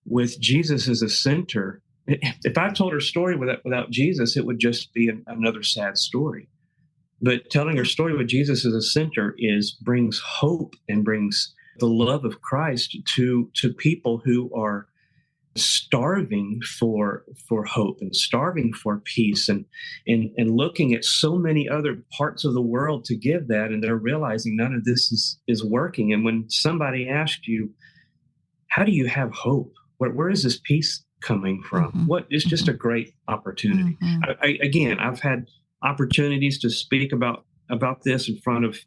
with Jesus as a center, if I told her story without Jesus, it would just be another sad story. But telling her story with Jesus as a center brings hope and brings the love of Christ to people who are starving for hope and starving for peace and looking at so many other parts of the world to give that, and they're realizing none of this is working. And when somebody asks you, how do you have hope? Where is this peace coming from? Mm-hmm. It's just a great opportunity. Mm-hmm. I've had opportunities to speak about this in front of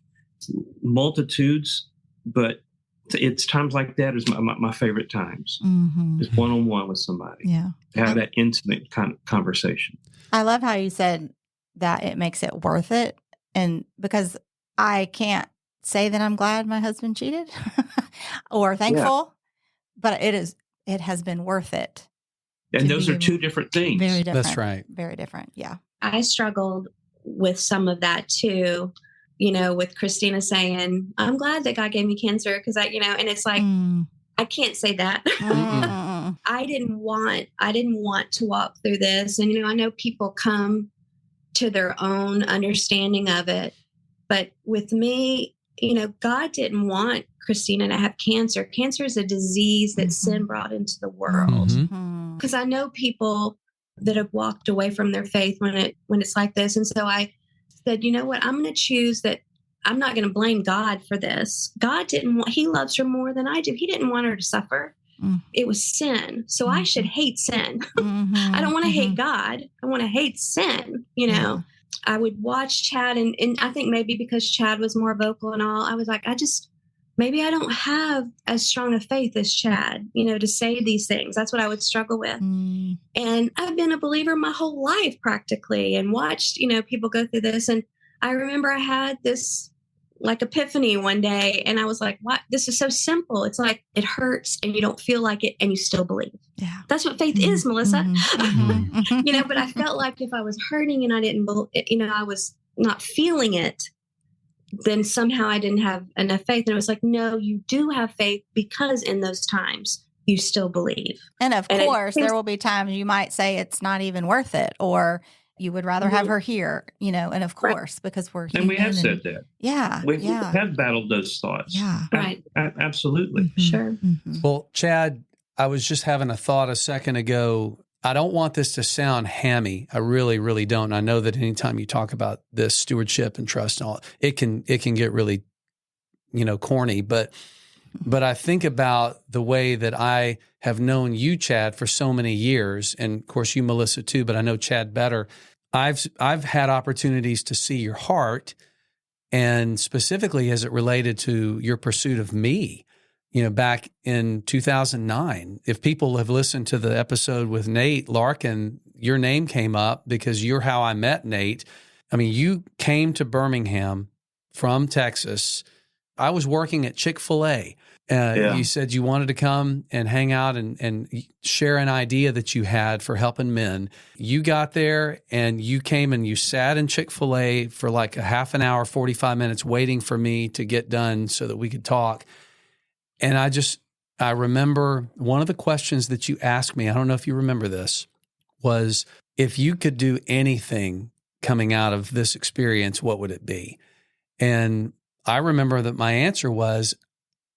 multitudes, but it's times like that is my favorite times. Mm-hmm. Just one-on-one with somebody. Yeah. To have that intimate kind of conversation. I love how you said that it makes it worth it. And because I can't say that I'm glad my husband cheated or thankful, but it has been worth it. And those are two different things. Very different. That's right. Very different. Yeah. I struggled with some of that too, with Kristina saying, "I'm glad that God gave me cancer," because and it's like, I can't say that. I didn't want to walk through this. And, I know people come to their own understanding of it. But with me, God didn't want Kristina to have cancer. Cancer is a disease that sin brought into the world. Because I know people that have walked away from their faith when it's like this. And so I said, you know what, I'm going to choose that. I'm not going to blame God for this. God he loves her more than I do. He didn't want her to suffer. It was sin. So I should hate sin. I don't want to hate God. I want to hate sin. I would watch Chad and I think maybe because Chad was more vocal and all, I was like, maybe I don't have as strong a faith as Chad, to say these things. That's what I would struggle with. And I've been a believer my whole life practically and watched, people go through this. And I remember I had this epiphany one day and I was like, what? This is so simple. It's like it hurts and you don't feel like it and you still believe. Yeah. That's what faith is, Melissa. But I felt like if I was hurting and I didn't, I was not feeling it, then somehow I didn't have enough faith. And it was like, no, you do have faith because in those times you still believe. And of course, there will be times you might say it's not even worth it, or you would rather have her here, and of course, because we're human. And we have said that. Yeah. We have battled those thoughts. Yeah. Right. Absolutely. Sure. Well, Chad, I was just having a thought a second ago. I don't want this to sound hammy. I really, really don't. And I know that anytime you talk about this stewardship and trust and all, it can get really, corny. But I think about the way that I have known you, Chad, for so many years, and of course you, Melissa, too. But I know Chad better. I've had opportunities to see your heart, and specifically as it related to your pursuit of me. Back in 2009, if people have listened to the episode with Nate Larkin, your name came up because you're how I met Nate. I mean, you came to Birmingham from Texas. I was working at Chick-fil-A. You said you wanted to come and hang out and share an idea that you had for helping men. You got there and you came and you sat in Chick-fil-A for like a half an hour, 45 minutes waiting for me to get done so that we could talk. And I remember one of the questions that you asked me, I don't know if you remember this, was if you could do anything coming out of this experience, what would it be? And I remember that my answer was,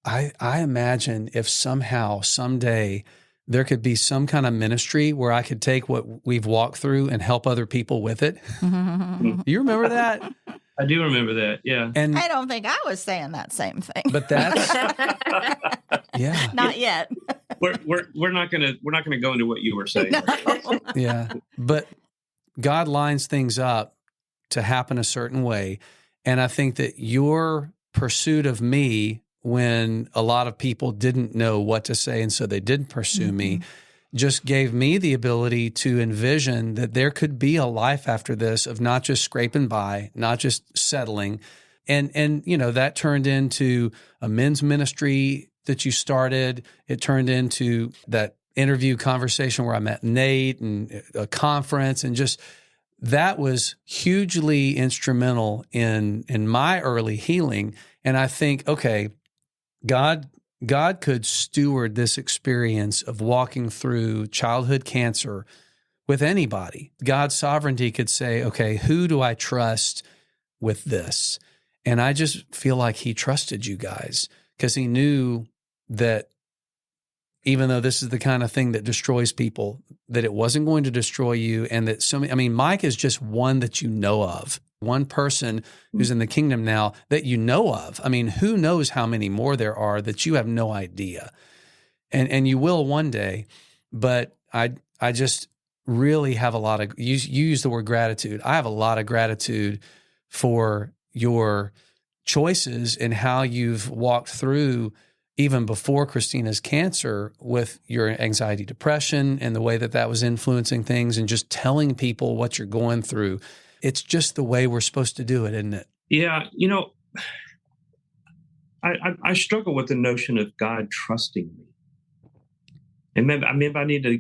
I imagine if somehow, someday, there could be some kind of ministry where I could take what we've walked through and help other people with it. Do you remember that? I do remember that. Yeah. And I don't think I was saying that same thing. But that's yeah. Not yet. We're not gonna go into what you were saying. No. Yeah. But God lines things up to happen a certain way. And I think that your pursuit of me when a lot of people didn't know what to say and so they didn't pursue me just gave me the ability to envision that there could be a life after this of not just scraping by, not just settling. And that turned into a men's ministry that you started. It turned into that interview conversation where I met Nate and a conference, and just that was hugely instrumental in my early healing. And I think, okay, God could steward this experience of walking through childhood cancer with anybody. God's sovereignty could say, okay, who do I trust with this? And I just feel like he trusted you guys because he knew that even though this is the kind of thing that destroys people, that it wasn't going to destroy you. And that Mike is just one that you know of. One person who's in the kingdom now that you know of. I mean, who knows how many more there are that you have no idea. And you will one day, but I just really have a lot of, you use the word gratitude. I have a lot of gratitude for your choices and how you've walked through even before Kristina's cancer with your anxiety, depression, and the way that was influencing things and just telling people what you're going through. It's just the way we're supposed to do it, isn't it? Yeah. I struggle with the notion of God trusting me. And maybe I need to,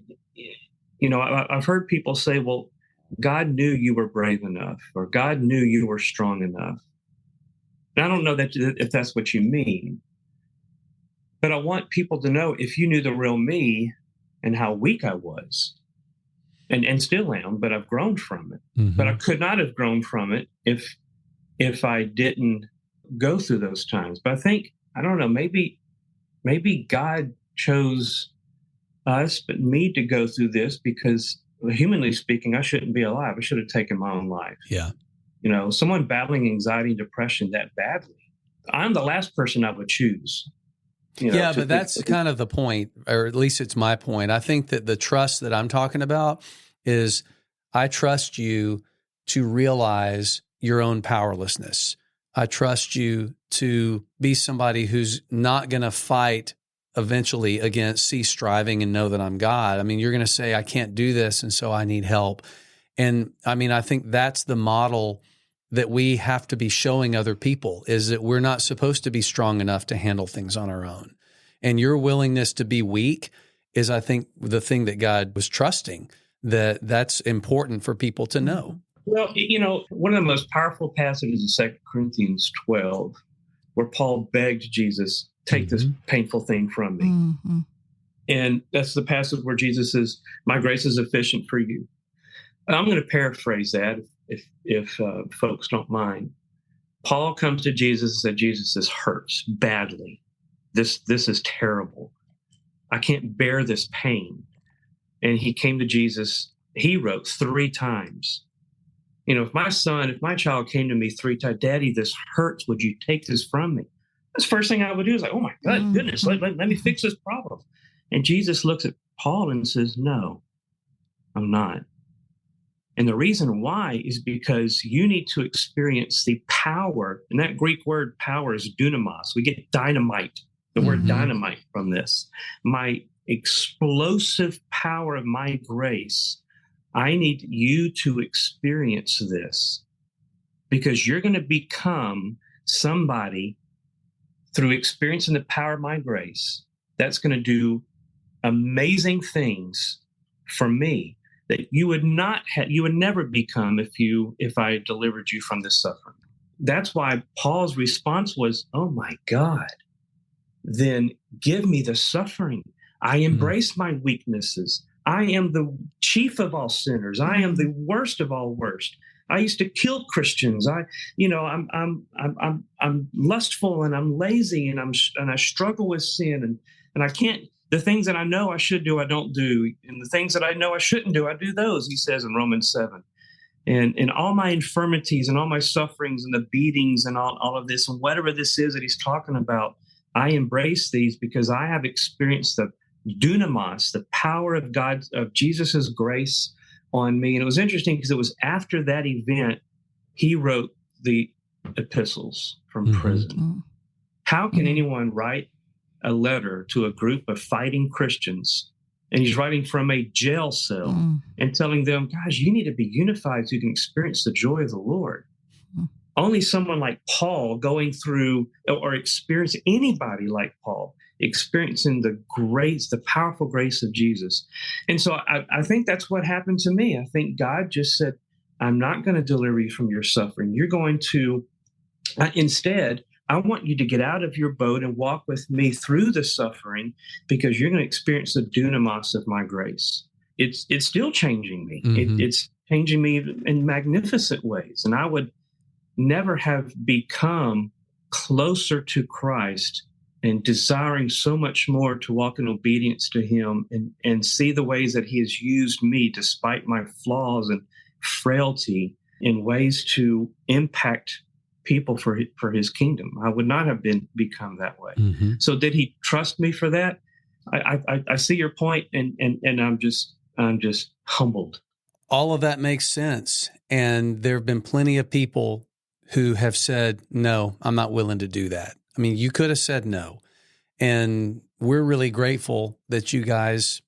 I've heard people say, well, God knew you were brave enough, or God knew you were strong enough. And I don't know if that's what you mean, but I want people to know if you knew the real me and how weak I was, and still am, but I've grown from it. Mm-hmm. But I could not have grown from it if I didn't go through those times. But I think, I don't know, maybe God chose us, but me to go through this because, humanly speaking, I shouldn't be alive. I should have taken my own life. Yeah. Someone battling anxiety and depression that badly, I'm the last person I would choose. But that's kind of the point, or at least it's my point. I think that the trust that I'm talking about is I trust you to realize your own powerlessness. I trust you to be somebody who's not going to fight eventually against cease striving and know that I'm God. I mean, you're going to say, I can't do this, and so I need help. And I think that's the model that we have to be showing other people, is that we're not supposed to be strong enough to handle things on our own. And your willingness to be weak is, I think, the thing that God was trusting, that's important for people to know. Well, one of the most powerful passages in 2 Corinthians 12, where Paul begged Jesus, take this painful thing from me. Mm-hmm. And that's the passage where Jesus says, my grace is sufficient for you. I'm going to paraphrase that if folks don't mind. Paul comes to Jesus and said, Jesus, this hurts badly. This is terrible. I can't bear this pain. and he came to Jesus, he wrote 3 times. If my child came to me 3 times, Daddy, this hurts. Would you take this from me? That's the first thing I would do is like, oh my goodness, let me fix this problem. And Jesus looks at Paul and says, no, I'm not. And the reason why is because you need to experience the power. And that Greek word power is dunamis. We get dynamite, the word dynamite from this. My explosive power of my grace. I need you to experience this because you're going to become somebody through experiencing the power of my grace that's going to do amazing things for me that you would never become if I delivered you from this suffering. That's why Paul's response was, oh my God, then give me the suffering. I embrace my weaknesses. I am the chief of all sinners. I am the worst of all worst. I used to kill Christians. I'm lustful and I'm lazy and I struggle with sin and I can't. The things that I know I should do, I don't do, and the things that I know I shouldn't do, I do those. He says in Romans 7. And all my infirmities and all my sufferings and the beatings and all of this and whatever this is that he's talking about, I embrace these because I have experienced the dunamis, the power of Jesus's grace on me. And it was interesting because it was after that event, he wrote the epistles from prison. How can anyone write a letter to a group of fighting Christians, and he's writing from a jail cell and telling them, guys, you need to be unified so you can experience the joy of the Lord. Only someone like Paul going through or experience anybody like Paul experiencing the grace, the powerful grace of Jesus. And so I think that's what happened to me. I think God just said, I'm not going to deliver you from your suffering. You're going to, instead, I want you to get out of your boat and walk with me through the suffering because you're going to experience the dunamis of my grace. It's still changing me. It's changing me in magnificent ways. And I would never have become closer to Christ and desiring so much more to walk in obedience to him and see the ways that he has used me despite my flaws and frailty in ways to impact people for his kingdom. I would not have become that way. So did he trust me for that? I see your point, and I'm just humbled. All of that makes sense. And there have been plenty of people who have said, no, I'm not willing to do that. I mean, you could have said no. And we're really grateful that you guys,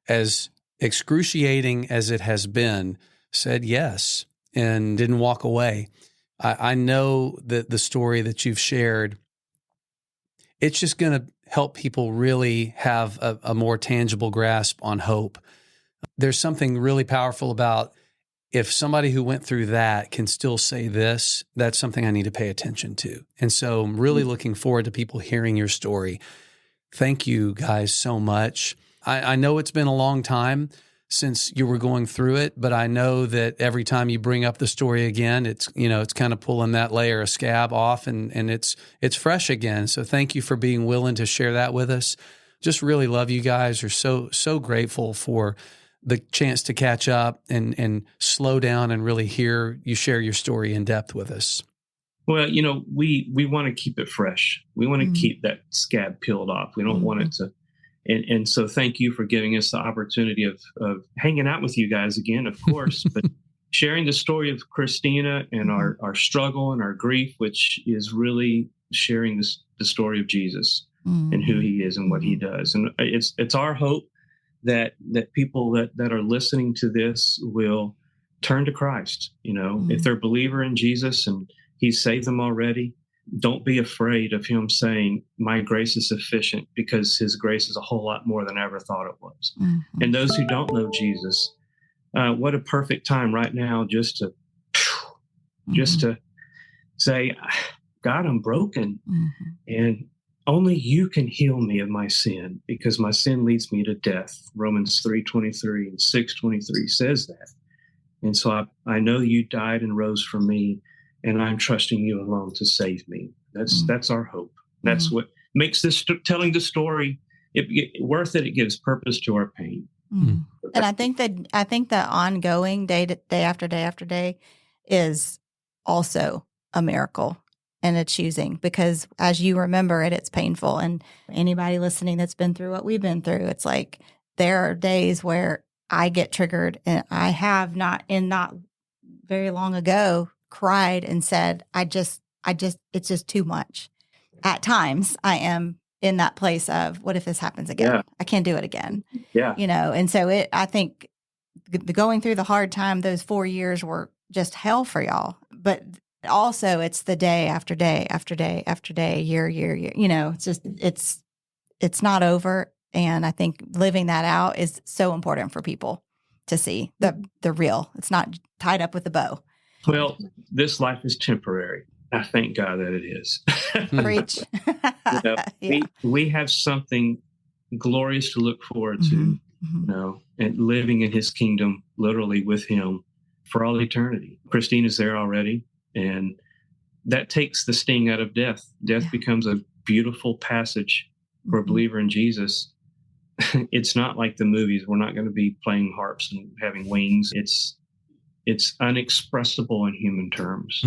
as excruciating as it has been, said yes and didn't walk away. I know that the story that you've shared, it's just going to help people really have a more tangible grasp on hope. There's something really powerful about if somebody who went through that can still say this, that's something I need to pay attention to. And so I'm really looking forward to people hearing your story. Thank you guys so much. I know it's been a long time since you were going through it, but I know that every time you bring up the story again, it's kind of pulling that layer of scab off and it's fresh again. So thank you for being willing to share that with us. Just really love you guys. Are so grateful for the chance to catch up and slow down and really hear you share your story in depth with us. Well, we want to keep it fresh. We want to keep that scab peeled off. We don't want it to. And so thank you for giving us the opportunity of hanging out with you guys again, of course, but sharing the story of Kristina and our struggle and our grief, which is really sharing the story of Jesus and who he is and what he does. And it's our hope that people that are listening to this will turn to Christ. If they're a believer in Jesus and he's saved them already, don't be afraid of him saying, my grace is sufficient, because his grace is a whole lot more than I ever thought it was. And those who don't know Jesus, what a perfect time right now just to say, God, I'm broken. And only you can heal me of my sin, because my sin leads me to death. Romans 3:23 and 6:23 says that. And so I know you died and rose for me, and I'm trusting you alone to save me. That's our hope. That's what makes this telling the story worth it. It gives purpose to our pain. Mm. And I think the ongoing day after day after day is also a miracle and a choosing, because as you remember it, it's painful. And anybody listening that's been through what we've been through, it's like there are days where I get triggered, and I have not very long ago cried and said, it's just too much. At times I am in that place of, what if this happens again? Yeah. I can't do it again. Yeah. And so I think going through the hard time, those 4 years were just hell for y'all. But also it's the day after day after day after day, year. It's just, it's not over. And I think living that out is so important for people to see the real. It's not tied up with a bow. Well, this life is temporary. I thank God that it is. Preach. Yeah. We have something glorious to look forward to, and living in his kingdom, literally with him for all eternity. Kristina's there already, and that takes the sting out of death. Death becomes a beautiful passage for a believer in Jesus. It's not like the movies. We're not going to be playing harps and having wings. It's unexpressible in human terms.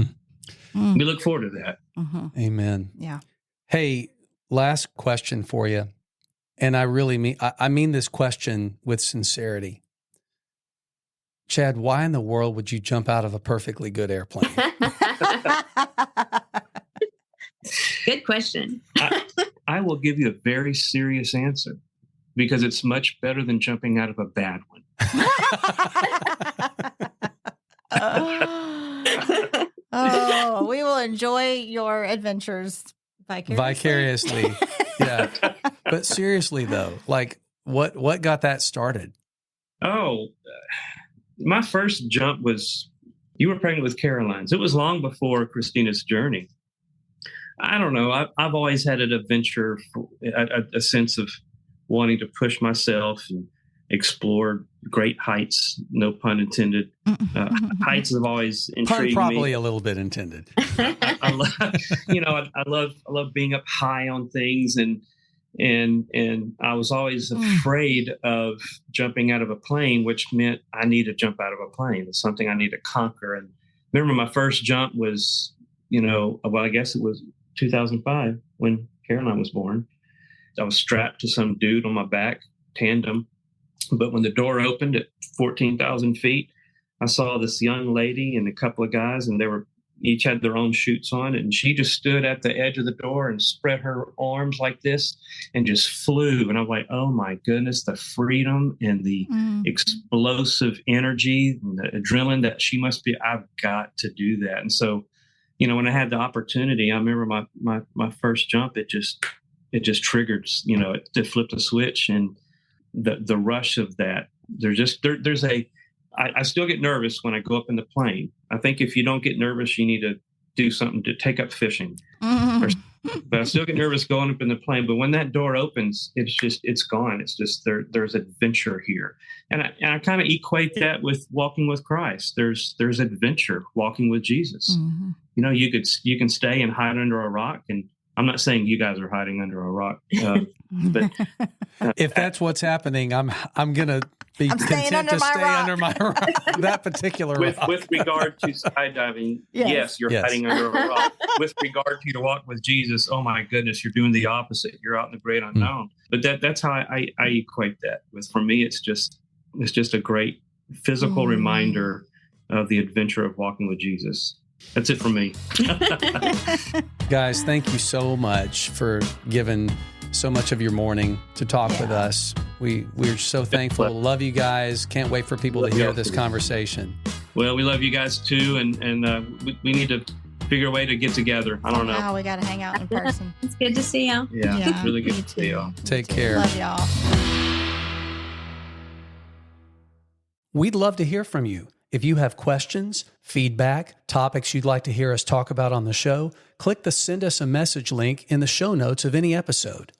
We look forward to that. Amen. Yeah. Hey, last question for you. And I mean this question with sincerity. Chad, why in the world would you jump out of a perfectly good airplane? Good question. I will give you a very serious answer, because it's much better than jumping out of a bad one. Oh, we will enjoy your adventures vicariously. Yeah. But seriously though, like what got that started? Oh, my first jump was, you were pregnant with Caroline's. It was long before Kristina's journey. I don't know. I've always had an adventure, a sense of wanting to push myself and explore great heights. No pun intended. Heights have always intrigued me. Probably a little bit intended. I love being up high on things, and I was always afraid of jumping out of a plane, which meant I need to jump out of a plane. It's something I need to conquer. And remember, my first jump was, I guess it was 2005 when Caroline was born. I was strapped to some dude on my back, tandem. But when the door opened at 14,000 feet, I saw this young lady and a couple of guys, and each had their own chutes on, and she just stood at the edge of the door and spread her arms like this and just flew. And I'm like, oh my goodness, the freedom and the explosive energy and the adrenaline that she must be. I've got to do that. And so, when I had the opportunity, I remember my first jump, it just triggered, it flipped a switch, and the rush of that. I still get nervous when I go up in the plane. I think if you don't get nervous, you need to do something to take up fishing. But I still get nervous going up in the plane. But when that door opens, it's gone. It's just there's adventure here. And I kind of equate that with walking with Christ. There's adventure walking with Jesus. You can stay and hide under a rock, and I'm not saying you guys are hiding under a rock, but if that's what's happening, I'm gonna be content to stay under my rock. That particular rock. With regard to skydiving, yes, you're hiding under a rock. With regard to your walk with Jesus, oh my goodness, you're doing the opposite. You're out in the great unknown. But that's how I equate that with. For me, it's just a great physical reminder of the adventure of walking with Jesus. That's it for me. Guys, thank you so much for giving so much of your morning to talk with us. We're so thankful. Love you guys. Can't wait for people to hear this conversation. Well, we love you guys too, and we need to figure a way to get together. I don't know. Wow, we got to hang out in person. It's good to see y'all. Yeah, it's really good to see y'all. Take care. Love y'all. We'd love to hear from you. If you have questions, feedback, topics you'd like to hear us talk about on the show, click the Send Us a Message link in the show notes of any episode.